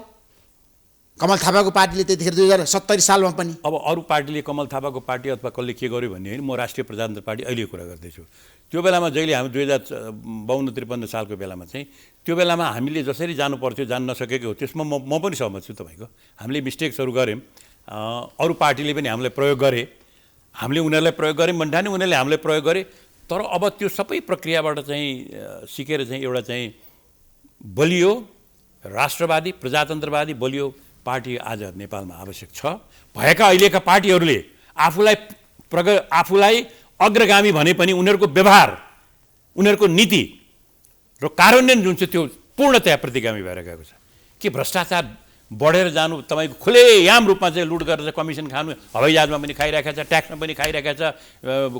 कमल थापाको पार्टीले त्यतिखेर 2070 सालमा पनि। अब अरू पार्टीले कमल थापाको पार्टी अथवा कसले के गर्यो भन्ने होइन, म राष्ट्रिय प्रजातन्त्र पार्टी अहिले कुरा गर्दैछु। त्यो बेलामा जहिले हामी 2052-53 सालको बेलामा चाहिँ त्यो बेलामा हामीले जसरी जानु पर्थ्यो जान नसकेको हो। त्यसमा म पनि सहमत छु तपाईँको। हामीले मिस्टेक्सहरू गऱ्यौँ, अरू पार्टीले पनि हामीलाई प्रयोग गरे, हामीले उनीहरूलाई प्रयोग गऱ्यौँ भन्ने ठान्यो, उनीहरूले हामीलाई प्रयोग गरे। तर अब त्यो सबै प्रक्रियाबाट चाहिँ सिकेर चाहिँ एउटा चाहिँ बलियो राष्ट्रवादी प्रजातन्त्रवादी बलियो पार्टी आज नेपालमा आवश्यक छ। भएका अहिलेका पार्टीहरूले आफूलाई अग्रगामी भने पनि उनीहरूको व्यवहार, उनीहरूको नीति र कार्यान्वयन जुन छ त्यो पूर्णतया प्रतिगामी भएर गएको छ। कि भ्रष्टाचार बढेर जानु, तपाईँको खुलेआम रूपमा चाहिँ लुट गरेर कमिसन खानु, हवाईजहाजमा पनि खाइरहेको छ, ट्याक्समा पनि खाइरहेको छ,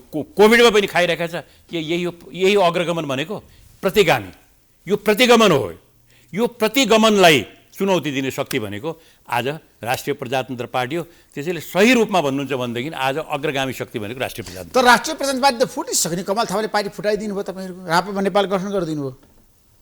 कोभिडमा पनि खाइरहेको छ। यही अग्रगमन भनेको प्रतिगामी, यो प्रतिगमन हो। यो प्रतिगमनलाई चुनौती दिने शक्ति भनेको आज राष्ट्रिय प्रजातन्त्र पार्टी हो। त्यसैले सही रूपमा भन्नुहुन्छ भनेदेखि आज अग्रगामी शक्ति भनेको राष्ट्रिय प्रजातन्त्र। तर राष्ट्रिय प्रजातन्त्र पार्टी त फुटिसक्यो नि, कमल थापाले पार्टी फुटाइदिनु भयो, तपाईँहरूको राप्रपा नेपाल गठन गरिदिनु भयो।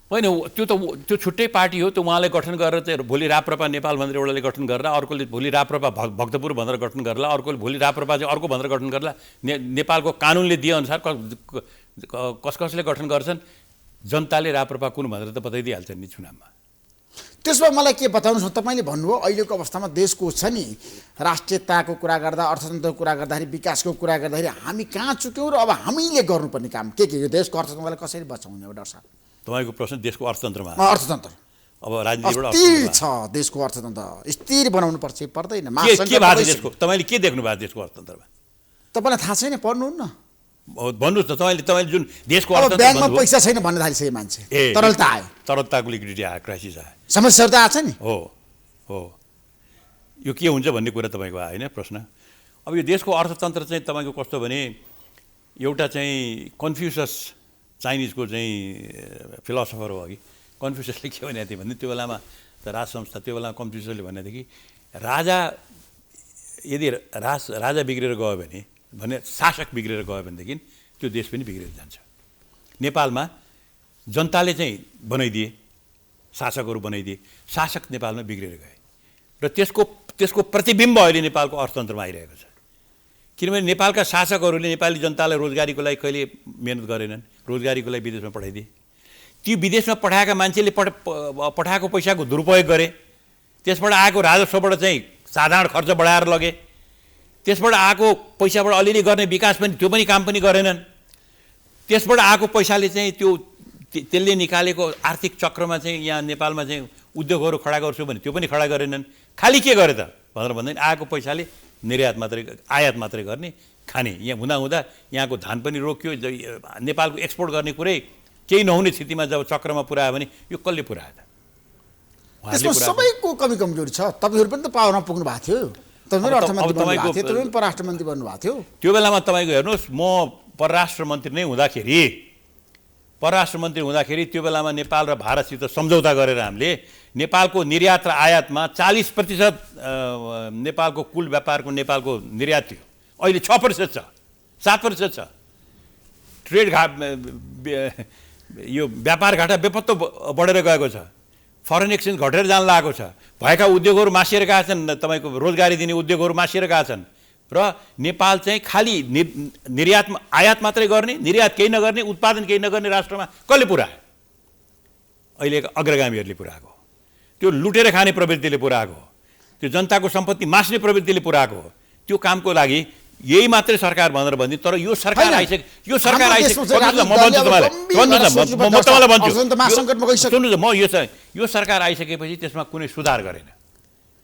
होइन, त्यो छुट्टै पार्टी हो। त्यो उहाँले गठन गरेर चाहिँ भोलि राप्रपा नेपाल भनेर एउटाले गठन गरेर, अर्कोले भोलि राप्रपा भक्तपुर भनेर गठन गर्ला, अर्कोले भोलि राप्रपा चाहिँ अर्को भनेर गठन गर्ला। नेपालको कानुनले दिएअनुसार कसले गठन गर्छन्, जनताले राप्रपा कुन भनेर त बताइदिइहाल्छन् नि चुनावमा। त्यसमा मलाई के बताउनुहोस्, तपाईँले भन्नुभयो अहिलेको अवस्थामा देशको छ नि राष्ट्रियताको कुरा गर्दा, अर्थतन्त्रको कुरा गर्दाखेरि, विकासको कुरा गर्दाखेरि हामी कहाँ चुक्यौँ र अब हामीले गर्नुपर्ने काम के यो देशको अर्थतन्त्रलाई कसरी बचाउने हो? डाक्टर साहब, तपाईँको प्रश्न देशको अर्थतन्त्रमा, अर्थतन्त्र अब राजनीतिबाट स्थिर छ, देशको अर्थतन्त्र स्थिर बनाउनु पर्छ, पर्दैन? के भएको देशको, तपाईँले के देख्नु भएको देशको अर्थतन्त्रमा? तपाईँलाई थाहा छैन, पढ्नुहुन्न? भन्नुहोस् न, तपाईँले जुन देशको अब अर्थतन्त्र ब्याङ्कमा पैसा छैन भन्ने थालिसके मान्छे, तरलता आयो, तरलताको लिक्विडिटी आयो, क्राइसिस आयो, समस्याहरू त आएको छ नि। हो यो के हुन्छ भन्ने कुरा तपाईँको आयो होइन प्रश्न। अब यो देशको अर्थतन्त्र चाहिँ तपाईँको कस्तो भने, एउटा चाहिँ कन्फ्युसियस चाइनिजको चाहिँ फिलोसफर हो अघि, कन्फ्युसियसले के भनेको थियो भने त्यो बेलामा त राज संस्था, त्यो बेलामा कन्फ्युसियसले भनेको थियो कि यदि राजा बिग्रेर गयो भने शासक बिग्रेर गयो भनेदेखि त्यो देश पनि बिग्रेर जान्छ। नेपालमा जनताले चाहिँ बनाइदिए, शासकहरू बनाइदिए, शासक नेपालमा बिग्रेर गए र त्यसको प्रतिबिम्ब अहिले नेपालको अर्थतन्त्रमा आइरहेको छ। किनभने नेपालका शासकहरूले नेपाली जनतालाई रोजगारीको लागि कहिले मेहनत गरेनन्, रोजगारीको लागि विदेशमा पठाइदिए। ती विदेशमा पठाएका मान्छेले पठाएको पैसाको दुरुपयोग गरे, त्यसबाट आएको राजस्वबाट चाहिँ साधारण खर्च बढाएर लगे, त्यसबाट आएको पैसाबाट अलिअलि गर्ने विकास पनि त्यो पनि काम पनि गरेनन्। त्यसबाट आएको पैसाले चाहिँ त्यसले निकालेको आर्थिक चक्रमा चाहिँ यहाँ नेपालमा चाहिँ उद्योगहरू खडा गर्छु भने त्यो पनि खडा गरेनन्। खालि के गरे त भनेर भन्दैन, आएको पैसाले आयात मात्रै गर्ने, खाने। यहाँ हुँदा यहाँको धान पनि रोक्यो, नेपालको एक्सपोर्ट गर्ने कुरै केही नहुने स्थितिमा जब चक्रमा पुऱ्यायो भने यो कसले पुऱ्यायो त? त्यसमा सबैको कमी कमजोरी छ। तपाईँहरू पनि त पावरमा पुग्नु भएको थियो, तपाईँहरू अर्थमन्त्री बन्नुभएको थियो, तपाईँहरू परराष्ट्र मन्त्री बन्नुभएको थियो। त्यो बेलामा तपाईँको हेर्नुहोस्, म परराष्ट्र मन्त्री नै हुँदाखेरि त्यो बेलामा नेपाल र भारतसित सम्झौता गरेर हामीले नेपालको निर्यात र आयातमा 40% नेपालको कुल व्यापारको नेपालको निर्यात थियो। अहिले 6% छ, 7% छ। ट्रेड यो व्यापार घाटा बेपत्तो बढेर गएको छ, फरेन एक्सचेन्ज घटेर जान लागेको छ, भएका उद्योगहरू मासिएर गएका छन्, तपाईँको रोजगारी दिने उद्योगहरू मासिएर गएका छन् र नेपाल चाहिँ खालि आयात मात्रै गर्ने, निर्यात केही नगर्ने, उत्पादन केही नगर्ने राष्ट्रमा कसले पुऱ्यायो? अहिले अग्रगामीहरूले पुऱ्याएको, त्यो लुटेर खाने प्रवृत्तिले पुऱ्याएको, त्यो जनताको सम्पत्ति मास्ने प्रवृत्तिले पुऱ्याएको। त्यो कामको लागि यही मात्रै सरकार भनेर भनिदिनु। तर यो सरकार आइसक्यो, यो सरकार आइसक्यो, यो सरकार आइसकेपछि त्यसमा कुनै सुधार गरेन।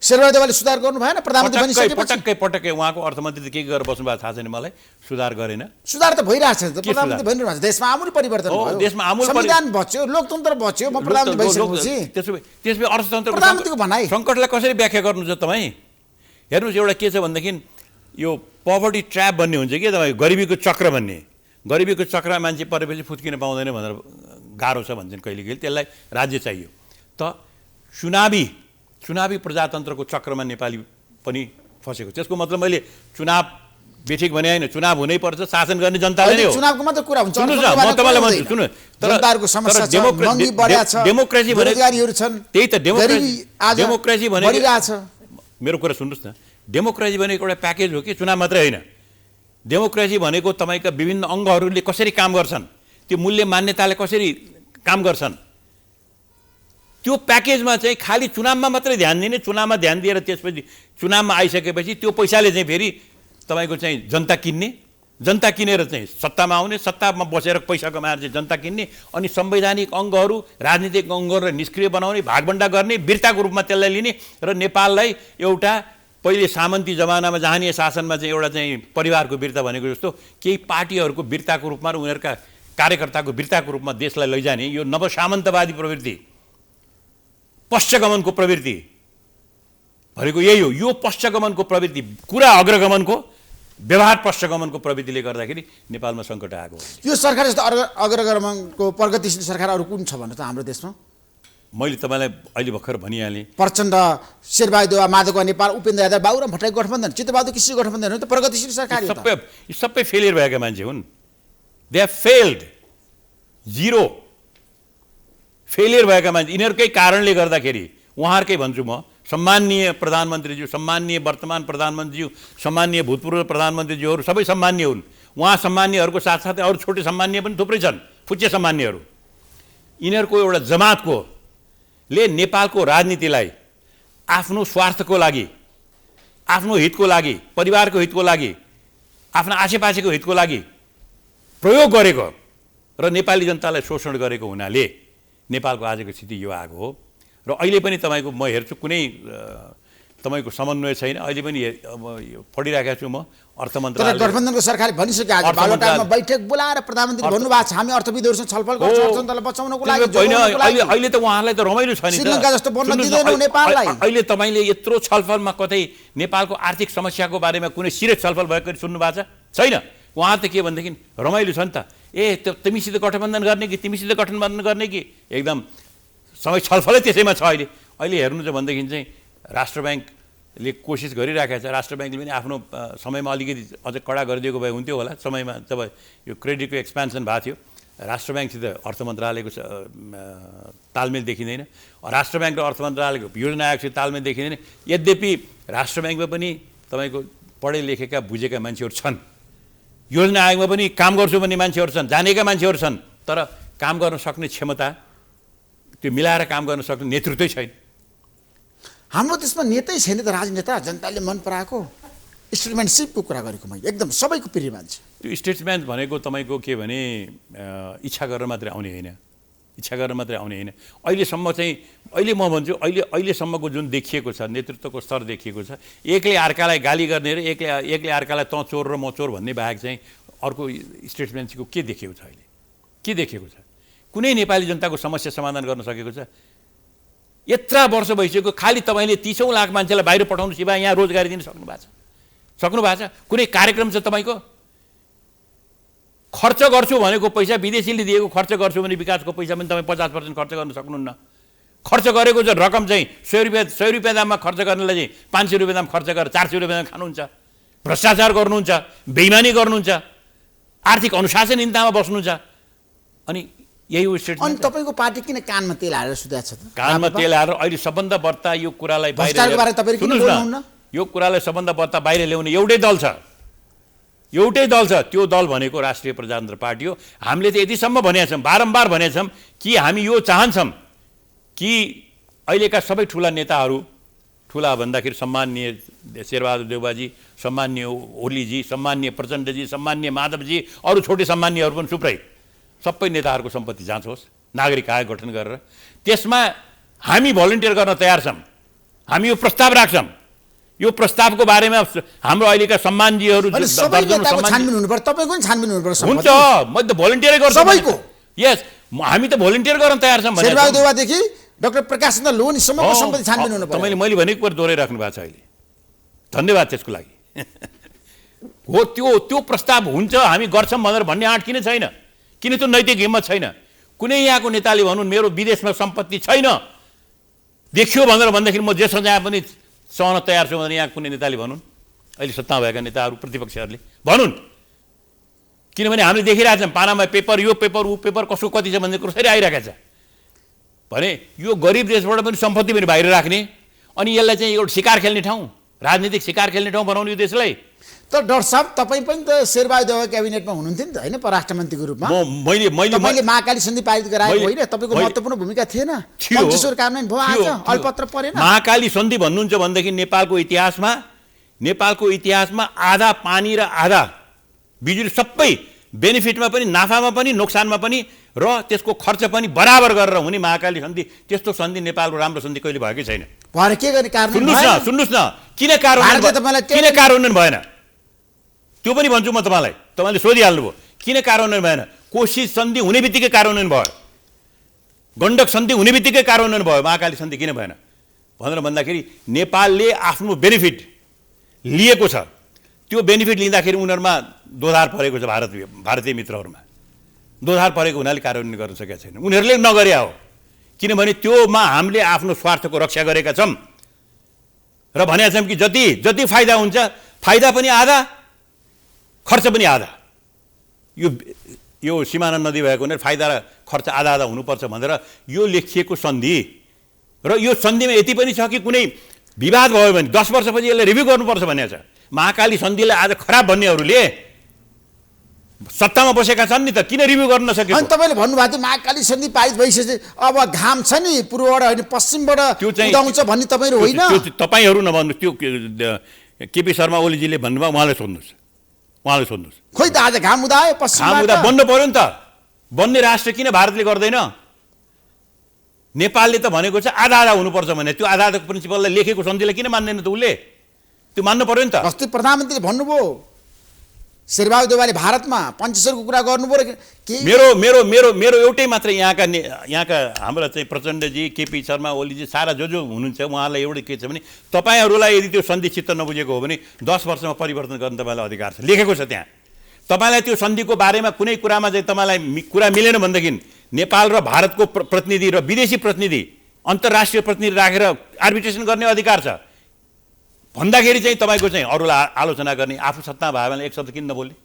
शेरबहादुर देवालले सुधार गर्नु भएन, प्रधानमन्त्री पटक्कै उहाँको अर्थमन्त्री के गरेर बस्नु भएको थाहा छैन मलाई, सुधार गरेन। सुधार त भइरहेछ, प्रधानमन्त्री भइरहनु भएको छ, देशमा आमूल परिवर्तन भयो, देशमा आमूल संविधान बच्यो, लोकतन्त्र बच्यो, म प्रधानमन्त्री भइसकेपछि त्यसपछि अर्थतन्त्रको प्रधानमन्त्रीको भनाइ सङ्कटलाई कसरी व्याख्या गर्नुहुन्छ तपाईँ? हेर्नुहोस्, एउटा के छ भनेदेखि यो पोभर्टी ट्र्याप भन्ने हुन्छ कि तपाईँ, गरिबीको चक्र भन्ने। गरिबीको चक्रमा मान्छे परेपछि फुत्किन पाउँदैन भनेर गाह्रो छ भन्छन् कहिले कहिले, त्यसलाई राज्य चाहियो। त चुनावी प्रजातन्त्रको चक्रमा नेपाली पनि फसेको। त्यसको मतलब मैले चुनाव बेठिक भने होइन, चुनाव हुनैपर्छ, शासन गर्ने जनताले नै हो। चुनावको मात्र कुरा हुन्छ, सुन्नुहोस् न, म तपाईँलाई भन्छु, सुन्नु, जनताको समस्या छ, महँगी बढ्या छ, डेमोक्रेसी बेरोजगारीहरू छन्, त्यही त डेमोक्रेसी भनेको, बढिरहेछ। मेरो कुरा सुन्नुहोस् न, डेमोक्रेसी भनेको एउटा प्याकेज हो कि चुनाव मात्रै होइन। डेमोक्रेसी भनेको तपाईँका विभिन्न अङ्गहरूले कसरी काम गर्छन्, त्यो मूल्य मान्यताले कसरी काम गर्छन्, त्यो प्याकेजमा चाहिँ खालि चुनावमा मात्रै ध्यान दिने, चुनावमा ध्यान दिएर त्यसपछि चुनावमा आइसकेपछि त्यो पैसाले चाहिँ फेरि तपाईँको चाहिँ जनता किन्ने, जनता किनेर चाहिँ सत्तामा आउने, सत्तामा बसेर पैसा कमाएर चाहिँ जनता किन्ने, अनि संवैधानिक अङ्गहरू, राजनीतिक अङ्गहरूलाई निष्क्रिय बनाउने, भागभण्डा गर्ने, बिर्ताको रूपमा त्यसलाई लिने र नेपाललाई एउटा पहिले सामन्ती जमानामा जहाँनीय शासनमा चाहिँ एउटा चाहिँ परिवारको बिर्ता भनेको जस्तो केही पार्टीहरूको बिर्ताको रूपमा र उनीहरूका कार्यकर्ताको बिर्ताको रूपमा देशलाई लैजाने यो नवसामन्तवादी प्रवृत्ति, पश्चगमनको प्रवृत्ति, भनेको यही हो। यो पश्चगमनको प्रवृत्ति, कुरा अग्रगमनको, व्यवहार पश्चगमनको प्रवृत्तिले गर्दाखेरि नेपालमा सङ्कट आएको हो। यो सरकार जस्तो अग्रगमनको प्रगतिशील सरकार अरू कुन छ भन्नु त हाम्रो देशमा? मैले तपाईँलाई अहिले भर्खर भनिहालेँ, प्रचण्ड, शेरबहादुर देउवा, माधव नेपाल, उपेन्द्र यादव, बाबुराम भट्टराईको गठबन्धन, चित्तबहादुर केसीको गठबन्धन हो त प्रगतिशील सरकार हो त। यी सबै फेलियर भएका मान्छे हुन्। They have failed, zero failure भएका मान्छे। यिनीहरूकै कारणले गर्दाखेरि उहाँहरूकै भन्छु म, सम्माननीय प्रधानमन्त्रीज्यू, सम्माननीय वर्तमान प्रधानमन्त्रीज्यू, सम्माननीय भूतपूर्व प्रधानमन्त्रीज्यूहरू सबै सम्मान्य हुन्। उहाँ सम्मान्यहरूको साथसाथै अरू छोटे सम्मान्य पनि थुप्रै छन्, फुच्चे सम्मान्यहरू। यिनीहरूको एउटा जमातको ले नेपालको राजनीतिलाई आफ्नो स्वार्थको लागि, आफ्नो हितको लागि, परिवारको हितको लागि, आफ्ना आसेपासेको हितको लागि प्रयोग गरेको र नेपाली जनतालाई शोषण गरेको हुनाले नेपालको आजको स्थिति यो आएको हो। र अहिले पनि तपाईँको म हेर्छु कुनै तपाईँको समन्वय छैन। अहिले पनि पढिरहेको छु म अर्थ मन्त्रालय, गठबन्धनको सरकारले भनिसक्यो आज बालुटारमा बैठक बोलाएर प्रधानमन्त्री भन्नुभएको छ हामी अर्थविदहरूसँग छलफल गर्छौँ अर्थतन्त्रलाई बचाउनको लागि। अहिले त उहाँहरूलाई त रमाइलो छैन, श्रीलङ्का जस्तो बन्न दिँदैनौँ नेपाललाई। अहिले तपाईँले यत्रो छलफलमा कतै नेपालको आर्थिक समस्याको बारेमा कुनै सिरियस छलफल भएको सुन्नु भएको छैन। उहाँ त के भनेदेखि रमाइलो छ नि त, तिमीसित गठबन्धन गर्ने कि तिमीसित गठबन्धन गर्ने कि, एकदम समय छलफलै त्यसैमा छ। अहिले हेर्नु छ भनेदेखि चाहिँ राष्ट्र ब्याङ्कले कोसिस गरिरहेको छ। राष्ट्र ब्याङ्कले पनि आफ्नो समयमा अलिकति अझ कडा गरिदिएको भए हुन्थ्यो होला। समयमा जब यो क्रेडिटको एक्सपेन्सन भएको थियो, राष्ट्र ब्याङ्कसित अर्थ मन्त्रालयको तालमेल देखिँदैन, राष्ट्र ब्याङ्क र अर्थ मन्त्रालयको योजना आयोगसित तालमेल देखिँदैन। यद्यपि राष्ट्र ब्याङ्कमा पनि तपाईँको पढे लेखेका बुझेका मान्छेहरू छन्, योजना आयोगमा पनि काम गर्छु भन्ने मान्छेहरू छन्, जानेका मान्छेहरू छन्, तर काम गर्न सक्ने क्षमता, त्यो मिलाएर काम गर्न सक्ने नेतृत्वै छैन। हाम्रो देशमा नेतै छैन त, राजनेता, जनताले मन पराएको स्टेटमेन्टसिपको कुरा गरेको मैले, एकदम सबैको प्रिय मान्छे। त्यो स्टेटमेन्ट भनेको तपाईँको के भने इच्छा गरेर मात्रै आउने होइन, इच्छा गरेर मात्रै आउने होइन। अहिलेसम्म चाहिँ, अहिले म भन्छु, अहिलेसम्मको जुन देखिएको छ, नेतृत्वको स्तर देखिएको छ, एकले अर्कालाई गाली गर्ने र एकले अर्कालाई तँ चोर र म चोर भन्ने बाहेक चाहिँ अर्को स्टेटमेन्टको के देखेको छ? अहिले के देखेको छ? कुनै नेपाली जनताको समस्या समाधान गर्न सकेको छ? यत्रा वर्ष भइसक्यो, खालि तपाईँले 30औं लाख मान्छेलाई बाहिर पठाउनु सिवाय यहाँ रोजगारी दिन सक्नु भएको छ? कुनै कार्यक्रम छ तपाईँको? खर्च गर्छु भनेको पैसा, विदेशीले दिएको खर्च गर्छु भने विकासको पैसा पनि तपाईँ 50% खर्च गर्न सक्नुहुन्न। खर्च गरेको चाहिँ रकम चाहिँ 100 रुपियाँ दाममा खर्च गर्नलाई चाहिँ 500 रुपियाँ दाम खर्च गरेर 400 रुपियाँ दाम खानुहुन्छ, भ्रष्टाचार गर्नुहुन्छ, बेइमानी गर्नुहुन्छ, आर्थिक अनुशासनहीनतामा बस्नुहुन्छ। अनि यही हो स्टेटमेन्ट। अनि तपाईँको पार्टी किन कानमा तेल हालेर सुतेको छ त? कानमा तेल हालेर अहिले सबभन्दा बढ्ता यो कुरालाई बाहिर, यो कुरालाई सबभन्दा बढ्ता बाहिर ल्याउने एउटै दल छ, त्यो दल भनेको राष्ट्रिय प्रजातन्त्र पार्टी हो। हामीले त यतिसम्म भनेका छौँ, बारम्बार भनेका छौँ कि हामी यो चाहन्छौँ कि अहिलेका सबै ठुला नेताहरू, ठुला भन्दाखेरि सम्माननीय शेरबहादुर देउवाजी, सम्माननीय ओलीजी, सम्माननीय प्रचण्डजी, सम्माननीय माधवजी, अरू छोटे सम्माननीयहरू पनि थुप्रै, सबै नेताहरूको सम्पत्ति जाँच होस्, नागरिक आयोग गठन गरेर। त्यसमा हामी भलन्टियर गर्न तयार छौँ। हामी यो प्रस्ताव राख्छौँ। यो प्रस्तावको बारेमा हाम्रो अहिलेका सम्मानजीहरू छानबिन हुनुपर्छ, तपाईँको पनि छानबिन हुनुपर्छ। हुन्छ, म त भलन्टियरै गर्छु सबैको। यस, हामी त भलन्टियर गर्न तयार छौँ। शेरबहादुर देउवादेखि डाक्टर प्रकाश चन्द्र लोनीसम्मको सम्पत्ति छानबिन हुनुपर्छ। तपाईँले मैले भनेको कुरा दोहोऱ्याइराख्नु भएको छ अहिले, धन्यवाद त्यसको लागि। हो, त्यो प्रस्ताव हुन्छ, हामी गर्छौँ भनेर भन्ने आँट किन छैन? किन त्यो नैतिक हिम्मत छैन? कुनै यहाँको नेताले भनौँ मेरो विदेशमा सम्पत्ति छैन देखियो भनेदेखि म जेसँग जहाँ पनि सहन तयार छु भनेर यहाँ कुनै नेताले भनौँ, अहिले सत्ता भएका नेताहरू, प्रतिपक्षहरूले भनौँ। किनभने हामीले देखिरहेछौँ पानामा पेपर, यो पेपर, ऊ पेपर, कसको कति छ भन्ने कुरो फेरि आइरहेको छ भने यो गरिब देशबाट पनि सम्पत्ति पनि बाहिर राख्ने, अनि यसलाई चाहिँ एउटा शिकार खेल्ने ठाउँ, राजनीतिक शिकार खेल्ने ठाउँ बनाउने यो देशलाई। तर डाक्टर साहब तपाईँ पनि त शेरबहादुर देउवा क्याबिनेटमा हुनुहुन्थ्यो नि त, होइन, परराष्ट्र मन्त्रीको रूपमा? मैले महाकाली सन्धि पारित गराएको होइन, तपाईँको महत्त्वपूर्ण भूमिका थिएन? पञ्चेश्वर कार्यान्वयन भयो, आज अलपत्र परेन। महाकाली सन्धि भन्नुहुन्छ भनेदेखि नेपालको इतिहासमा आधा पानी र आधा बिजुली सबै बेनिफिटमा पनि, नाफामा पनि, नोक्सानमा पनि र त्यसको खर्च पनि बराबर गरेर हुने महाकाली सन्धि, त्यस्तो सन्धि नेपालको राम्रो सन्धि कहिले भएकै छैन। भएर के गर्ने कारण? सुन्नुहोस् न, किन कार्यान्वयन भएन? त्यो पनि भन्छु म तपाईँलाई, तपाईँले सोधिहाल्नुभयो किन कार्यान्वयन भएन। कोशी सन्धि हुने बित्तिकै कार्यान्वयन भयो, गण्डक सन्धि हुने बित्तिकै कार्यान्वयन भयो, महाकाली सन्धि किन भएन भनेर भन्दाखेरि नेपालले आफ्नो बेनिफिट लिएको छ, त्यो बेनिफिट लिँदाखेरि उनीहरूमा दोधार परेको छ, भारतीय मित्रहरूमा दोधार परेको हुनाले कार्यान्वयन गर्न सकेका छैन। उनीहरूले नगरे हो, किनभने त्योमा हामीले आफ्नो स्वार्थको रक्षा गरेका छौँ र भनेका छौँ कि जति फाइदा हुन्छ, फाइदा पनि आधा, खर्च पनि आधा। यो सिमाना नदी भएको हुनाले फाइदा र खर्च आधा आधा हुनुपर्छ भनेर यो लेखिएको सन्धि र यो सन्धिमा यति पनि छ कि कुनै विवाद भयो भने 10 वर्षपछि यसलाई रिभ्यू गर्नुपर्छ भनेको छ। महाकाली सन्धिलाई आज खराब भन्नेहरूले सत्तामा बसेका छन् नि त, किन रिभ्यू गर्न नसकेको? अनि तपाईँले भन्नुभएको थियो महाकाली सन्धि पारित भइसकेपछि अब घाम छ नि पूर्वबाट होइन पश्चिमबाट उदाउँछ भन्ने तपाईँहरू होइन? तपाईँहरू नभन्नुहोस्, त्यो केपी शर्मा ओलीजीले भन्नुभयो, उहाँले सोध्नुहोस्। खोइ त आज घाम उदायो पश्चिमबाट। घाम उदा बन्नु पर्यो नि त, बन्ने राष्ट्र किन भारतले गर्दैन? नेपालले त भनेको छ आधा आधा हुनुपर्छ भने, त्यो आधा आधाको प्रिन्सिपललाई लेखेको सन्धिलाई किन मान्दैन त उसले? त्यो मान्नु पर्यो नि त। अस्ति प्रधानमन्त्रीले भन्नुभयो शेरबहादुर देउवाले भारतमा पञ्चेश्वरको कुरा गर्नुभयो र के मेरो एउटै मात्र यहाँका हाम्रा चाहिँ प्रचण्डजी, केपी शर्मा ओलीजी, सारा जो हुनुहुन्छ उहाँलाई एउटै के छ भने तपाईँहरूलाई यदि त्यो सन्धि चित्त नबुझेको हो भने 10 वर्षमा परिवर्तन गर्न तपाईँलाई अधिकार छ, लेखेको छ त्यहाँ। तपाईँलाई त्यो सन्धिको बारेमा कुनै कुरामा चाहिँ तपाईँलाई कुरा मिलेन भनेदेखि नेपाल र भारतको प्रतिनिधि र विदेशी प्रतिनिधि, अन्तर्राष्ट्रिय प्रतिनिधि राखेर आर्बिट्रेसन गर्ने अधिकार छ भन्दाखेरि चाहिँ तपाईँको चाहिँ अरूलाई आलोचना गर्ने, आफू सत्तामा भयो भने एक शब्द किन नबोल्ने?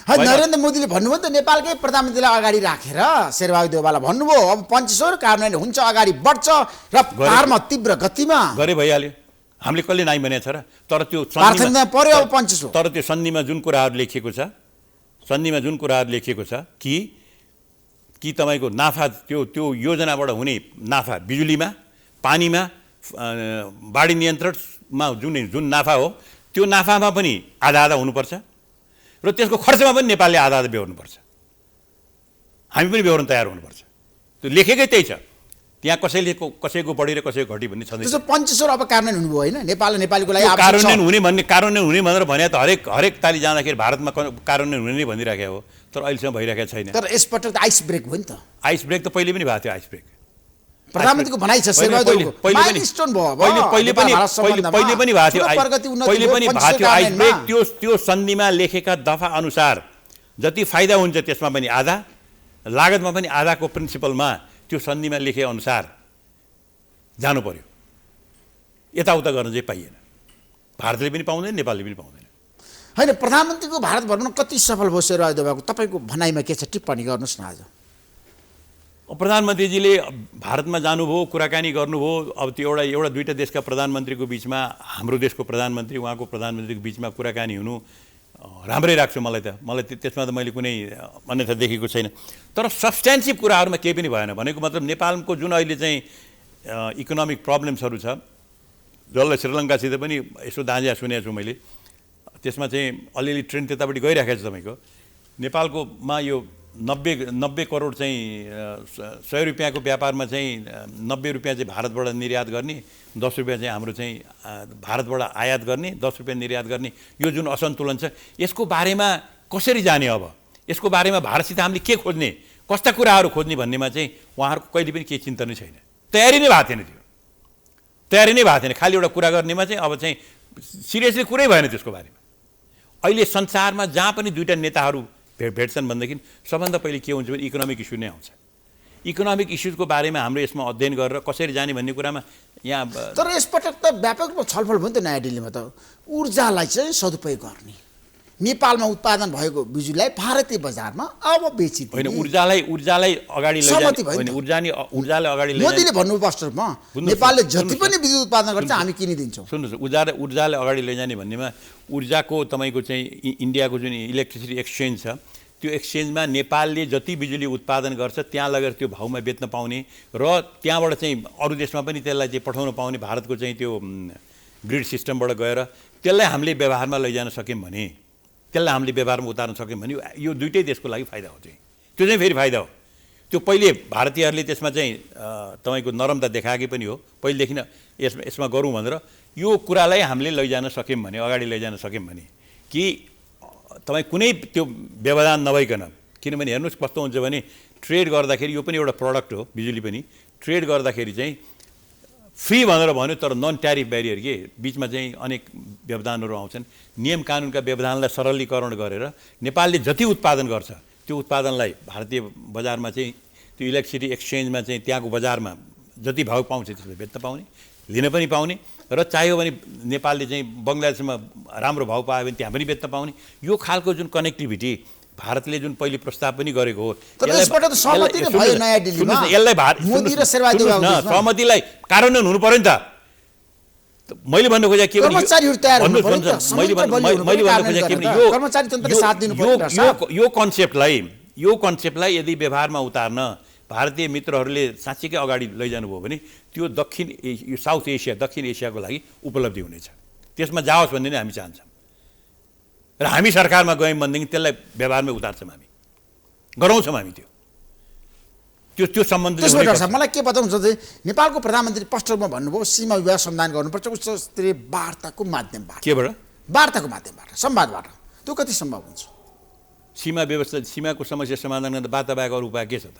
नरेन्द्र मोदीले भन्नुभयो त नेपालकै प्रधानमन्त्रीलाई अगाडि राखेर शेरबहादुर देउवालाई भन्नुभयो अब पञ्चेश्वर कार्यान्वयन हुन्छ, अगाडि बढ्छ र पारमा तीव्र गतिमा गरे भइहाल्यो। हामीले कहिले नाइ भनेको छ र? तर त्यो पर्यो अब पञ्चेश्वर। तर त्यो सन्धिमा जुन कुराहरू लेखिएको छ कि तपाईँको नाफा, त्यो योजनाबाट हुने नाफा बिजुलीमा, पानीमा, बाढी नियन्त्रणमा जुन नाफा हो त्यो नाफामा पनि आधा आधा हुनुपर्छ र त्यसको खर्चमा पनि नेपालले आधा आधा बेहोर्नुपर्छ। हामी पनि बेहोर्न तयार हुनुपर्छ। त्यो लेखेकै त्यही छ त्यहाँ। कसैको बढी र कसैको घटी भन्ने छँदैन। त्यसो पञ्चेश्वर अब कार्यान्वयन हुनुभयो होइन? नेपालीको लागि कार्यान्वयन हुने भनेर भने त हरेक ताली जाँदाखेरि भारतमा कार्यान्वयन हुने नै भनिराखेको हो, तर अहिलेसम्म भइरहेको छैन। तर यसपटक त आइस ब्रेक भयो नि त। आइस ब्रेक त पहिले पनि भएको थियो। आइस ब्रेक प्रधानमन्त्रीको भनाइ छ शेरबहादुरको माइलस्टोन भयो। पहिले पनि भएको थियो आइस ब्रेक। त्यो सन्धिमा लेखेका दफा अनुसार जति फाइदा हुन्छ त्यसमा पनि आधा, लागतमा पनि आधाको प्रिन्सिपलमा त्यो सन्धिमा लेखे अनुसार जानु पर्यो। यताउता गर्न चाहिँ पाइएन। भारतले पनि पाउँदैन, नेपालले पनि पाउँदैन। होइन, प्रधानमन्त्रीको भारत भ्रमण कति सफल भयो शेरबहादुर देउवाको? तपाईँको भनाइमा के छ, टिप्पणी गर्नुहोस् न। आज प्रधानमन्त्रीजीले भारतमा जानुभयो, कुराकानी गर्नुभयो। अब त्यो एउटा दुईवटा देशका प्रधानमन्त्रीको बिचमा, हाम्रो देशको प्रधानमन्त्री उहाँको प्रधानमन्त्रीको बिचमा कुराकानी हुनु राम्रै लाग्छ मलाई त्यसमा त मैले कुनै अन्यथा देखेको छैन। तर सब्सटेन्सिभ कुराहरूमा केही पनि भएन। भनेको मतलब नेपालको जुन अहिले चाहिँ इकोनोमिक प्रब्लम्सहरू छ, जसलाई श्रीलङ्कासित पनि यसो दाँजिया सुनेको छु मैले, त्यसमा चाहिँ अलिअलि ट्रेन्ड त्यतापट्टि गइरहेको छ। तपाईँको नेपालकोमा यो 90 करोड चाहिँ 100 रुपियाँको व्यापारमा चाहिँ 90 रुपियाँ चाहिँ भारतबाट निर्यात गर्ने, 10 रुपियाँ चाहिँ हाम्रो चाहिँ भारतबाट आयात गर्ने, 10 रुपियाँ निर्यात गर्ने, यो जुन असन्तुलन छ यसको बारेमा कसरी जाने? अब यसको बारेमा भारतसित हामीले के खोज्ने, कस्ता कुराहरू खोज्ने भन्नेमा चाहिँ उहाँहरूको कहिले पनि केही चिन्ता नै छैन। तयारी नै भएको थिएन। खालि एउटा कुरा गर्नेमा चाहिँ अब चाहिँ सिरियसली कुरै भएन त्यसको बारेमा। अहिले संसारमा जहाँ पनि दुईवटा नेताहरू भेट्छन् भनेदेखि सबभन्दा पहिले के हुन्छ भने इकोनोमिक इस्यु नै आउँछ। इकोनोमिक इस्युजको बारेमा हाम्रो यसमा अध्ययन गरेर कसरी जाने भन्ने कुरामा यहाँ। तर यसपटक त व्यापक छलफल भयो नि त नयाँ दिल्लीमा। त ऊर्जालाई चाहिँ सदुपयोग गर्ने, नेपालमा उत्पादन भएको बिजुलीलाई भारतीय बजारमा अब बेचिदिने, होइन ऊर्जालाई अगाडि लैजाने, ऊर्जालाई अगाडि लैजाने। मोदीले भन्नु वास्तवमा नेपालले जति पनि विद्युत उत्पादन गर्छ हामी किनिदिन्छौँ। सुन्नुहोस्, ऊर्जालाई अगाडि लैजाने भन्नेमा ऊर्जाको तपाईँको चाहिँ इन्डियाको जुन इलेक्ट्रिसिटी एक्सचेन्ज छ त्यो एक्सचेन्जमा नेपालले जति बिजुली उत्पादन गर्छ त्यहाँ लगेर त्यो भाउमा बेच्न पाउने र त्यहाँबाट चाहिँ अरू देशमा पनि त्यसलाई चाहिँ पठाउन पाउने भारतको चाहिँ त्यो ग्रिड सिस्टमबाट गएर त्यसलाई हामीले व्यवहारमा लैजान सक्यौँ भने, त्यसलाई हामीले व्यवहारमा उतार्न सक्यौँ भने यो दुइटै देशको लागि फाइदा हो। त्यो चाहिँ फेरि फाइदा हो। त्यो पहिले भारतीयहरूले त्यसमा चाहिँ तपाईँको नरमता देखाएकै पनि हो। पहिलेदेखि यसमा गरौँ भनेर यो कुरालाई हामीले लैजान सक्यौँ भने, अगाडि लैजान सक्यौँ भने कि तपाईँ कुनै त्यो व्यवधान नभइकन, किनभने हेर्नुहोस् कस्तो हुन्छ भने ट्रेड गर्दाखेरि यो पनि एउटा प्रडक्ट हो, बिजुली पनि ट्रेड गर्दाखेरि चाहिँ फ्री भनेर भन्यो तर नन ट्यारिफ ब्यारियर के बिचमा चाहिँ अनेक व्यवधानहरू आउँछन्। नियम कानुनका व्यवधानलाई सरलीकरण गरेर नेपालले जति उत्पादन गर्छ त्यो उत्पादनलाई भारतीय बजारमा चाहिँ त्यो इलेक्ट्रिसिटी एक्सचेन्जमा चाहिँ त्यहाँको बजारमा जति भाउ पाउँछ त्यसले बेच्न पाउने, लिन पनि पाउने र चाहियो भने नेपालले चाहिँ बङ्गलादेशमा राम्रो भाउ पायो भने त्यहाँ पनि बेच्न पाउने। यो खालको जुन कनेक्टिभिटी भारतले जुन पहिले प्रस्ताव पनि गरेको हो सहमतिलाई कार्यान्वयन हुनु पर्यो नि त। मैले भन्नु खोजेँ के भने यो कन्सेप्टलाई यदि व्यवहारमा उतार्न भारतीय मित्रहरूले साँच्चीकै अगाडि लैजानुभयो भने त्यो यो साउथ एसिया दक्षिण एसियाको लागि उपलब्धि हुनेछ। त्यसमा जाओस् भन्ने नै हामी चाहन्छौँ र हामी सरकारमा गयौँ भनेदेखि त्यसलाई व्यवहारमै उतार्छौँ, हामी गराउँछौँ हामी त्यो सम्बन्ध। मलाई के बताउनुहुन्छ चाहिँ नेपालको प्रधानमन्त्री स्पष्ट रूपमा भन्नुभयो सीमा विवाद समाधान गर्नुपर्छ उच्च स्तरीय वार्ताको माध्यमबाट। केबाट? वार्ताको माध्यमबाट, संवादबाट। त्यो कति सम्भव हुन्छ? सीमा व्यवस्था सीमाको समस्या समाधान गर्न वार्ता बाहेक अरू उपाय के छ त?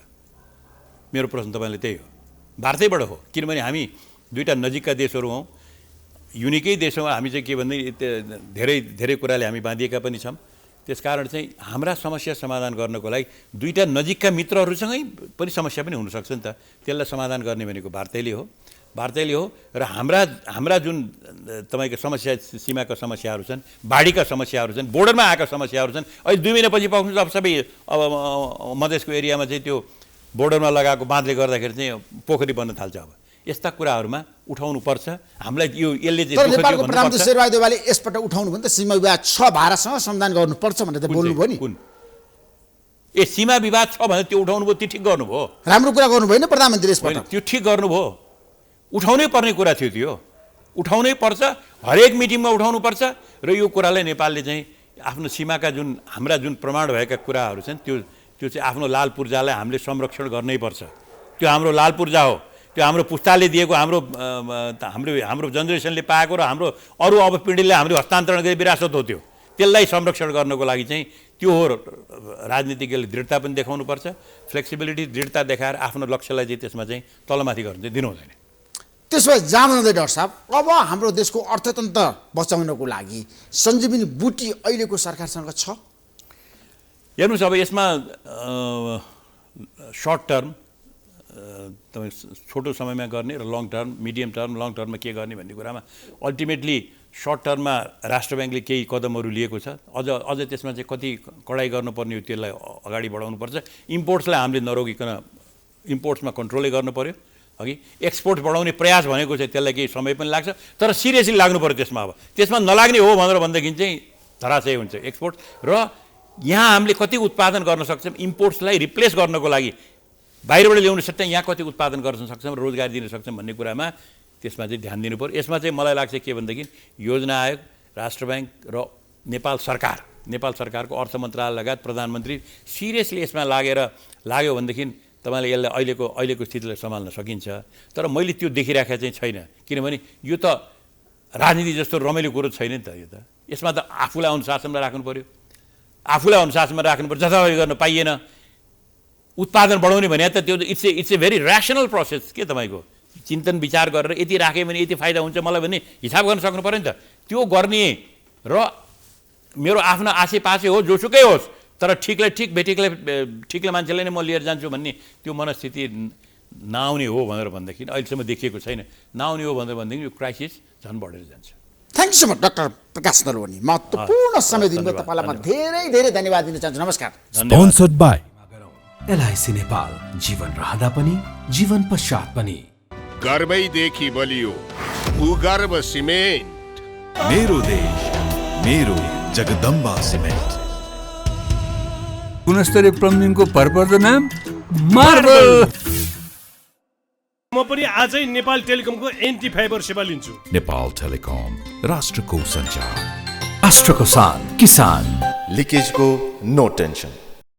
मेरो प्रश्न तपाईँले त्यही हो, वार्तैबाट हो। किनभने हामी दुईवटा नजिकका देशहरू हौँ, युनिकै देश हौँ। हामी चाहिँ के भन्दै धेरै धेरै कुराले हामी बाँधिएका पनि छौँ। त्यसकारण चाहिँ हाम्रा समस्या समाधान गर्नको लागि दुईवटा नजिकका मित्रहरूसँगै पनि समस्या पनि हुनसक्छ नि त। त्यसलाई समाधान गर्ने भनेको वार्तैले हो र हाम्रा जुन तपाईँको समस्या सीमाका समस्याहरू छन्, बाढीका समस्याहरू छन्, बोर्डरमा आएका समस्याहरू छन्। अहिले 2 महिनापछि पाउँछ अब सबै अब मधेसको एरियामा चाहिँ त्यो बोर्डरमा लगाएको बाँधले गर्दाखेरि चाहिँ पोखरी बन्न थाल्छ। अब यस्ता कुराहरूमा उठाउनु पर्छ हामीलाई। यसले चाहिँ नेपालको प्रधानमन्त्री शेरबहादुर देउवाले यसपल्ट उठाउनु भने त सीमा विवाद छ भारतसँग समाधान गर्नुपर्छ भनेर त बोल्नुभयो नि। सीमा विवाद छ भने त्यो उठाउनु भयो, त्यो ठिक गर्नुभयो, राम्रो कुरा गर्नु भएन प्रधानमन्त्री यसपल्ट। त्यो ठिक गर्नुभयो, उठाउनै पर्ने कुरा थियो, त्यो उठाउनै पर्छ, हरेक मिटिङमा उठाउनु पर्छ। र यो कुरालाई नेपालले चाहिँ आफ्नो सीमाका हाम्रा जुन प्रमाण भएका कुराहरू छन् त्यो चाहिँ आफ्नो लाल पूर्जालाई हामीले संरक्षण गर्नै पर्छ। त्यो हाम्रो लाल पूर्जा हो, त्यो हाम्रो पुस्ताले दिएको, हाम्रो जेनेरेसनले पाएको र हाम्रो अरू अब पिँढीले हामीले हस्तान्तरण गरी विरासत हो। त्यसलाई संरक्षण गर्नको लागि चाहिँ त्यो हो राजनीतिज्ञले दृढता पनि देखाउनुपर्छ, फ्लेक्सिबिलिटी दृढता देखाएर आफ्नो लक्ष्यलाई चाहिँ त्यसमा चाहिँ तलमाथि गर्न चाहिँ दिनु हुँदैन। त्यसो भए जाँदै डाक्टर साहब, अब हाम्रो देशको अर्थतन्त्र बचाउनको लागि सञ्जीवनी बुटी अहिलेको सरकारसँग छ? हेर्नुहोस्, अब यसमा सर्ट टर्म तपाईँ छोटो समयमा गर्ने र long term, medium term, long टर्ममा के गर्ने भन्ने कुरामा अल्टिमेटली सर्ट टर्ममा राष्ट्र ब्याङ्कले केही कदमहरू लिएको छ। अझ त्यसमा चाहिँ कति कडाइ गर्नुपर्ने हो त्यसलाई अगाडि बढाउनुपर्छ। इम्पोर्ट्सलाई हामीले नरोकिकन इम्पोर्ट्समा कन्ट्रोलै गर्नु पऱ्यो। अघि एक्सपोर्ट बढाउने प्रयास भनेको चाहिँ त्यसलाई केही समय पनि लाग्छ, तर सिरियसली लाग्नु पऱ्यो त्यसमा। अब त्यसमा नलाग्ने हो भनेर भनेदेखि चाहिँ धराशय हुन्छ एक्सपोर्ट। र यहाँ हामीले कति उत्पादन गर्न सक्छौँ, इम्पोर्ट्सलाई रिप्लेस गर्नको लागि बाहिरबाट ल्याउनु सट्टा यहाँ कति उत्पादन गर्न सक्छौँ, रोजगार दिन सक्छौँ भन्ने कुरामा त्यसमा चाहिँ ध्यान दिनु पऱ्यो। यसमा चाहिँ मलाई लाग्छ के भनेदेखि योजना आयोग, राष्ट्र ब्याङ्क र नेपाल सरकारको अर्थ मन्त्रालय लगायत प्रधानमन्त्री सिरियसली यसमा लाग्यो भनेदेखि तपाईँले यसलाई अहिलेको स्थितिलाई सम्हाल्न सकिन्छ। तर मैले त्यो देखिराखेको चाहिँ छैन, किनभने यो त राजनीति जस्तो रमाइलो कुरो छैन नि त। यो त यसमा त आफूलाई अनुशासनमा राख्नु पऱ्यो, जथाभावी गर्न पाइएन। उत्पादन बढाउने भने त त्यो it's a very rational process के तपाईँको चिन्तन विचार गरेर यति राख्यो भने यति फाइदा हुन्छ मलाई भन्ने हिसाब गर्न सक्नु पऱ्यो नि त। त्यो गर्ने र मेरो आफ्नो आसेपासे हो जोसुकै होस्, तर ठिकलाई ठिक ठिकले मान्छेलाई नै म लिएर जान्छु भन्ने त्यो मनस्थिति नआउने हो भनेर भनेदेखि अहिलेसम्म देखिएको छैन। नआउने हो भनेदेखि यो क्राइसिस झन् बढेर जान्छ। Thank you so much doctor Prakash Naravane, महत्त्वपूर्ण समय दिनुभयो। तपाईँलाई म धेरै धेरै धन्यवाद दिन चाहन्छु। नमस्कार। स्पोन्सर्ड बाई एलआइसी नेपाल, जीवन रहँदा पनि जीवन पश्चात पनि। गर्वैदेखि बलियो भूगर्भ सिमेन्ट। मेरो देश मेरो जगदम्बा सिमेन्ट। गुणस्तरीय प्लम्बिङको भरपर्दो नाम मार्बल। म पनि आजै नेपाल टेलिकमको एन्टी फाइबर सेवा लिन्छु। नेपाल टेलिकम, राष्ट्रको सञ्चार। राष्ट्रको शान, किसान। लिकेजको नो टेन्सन।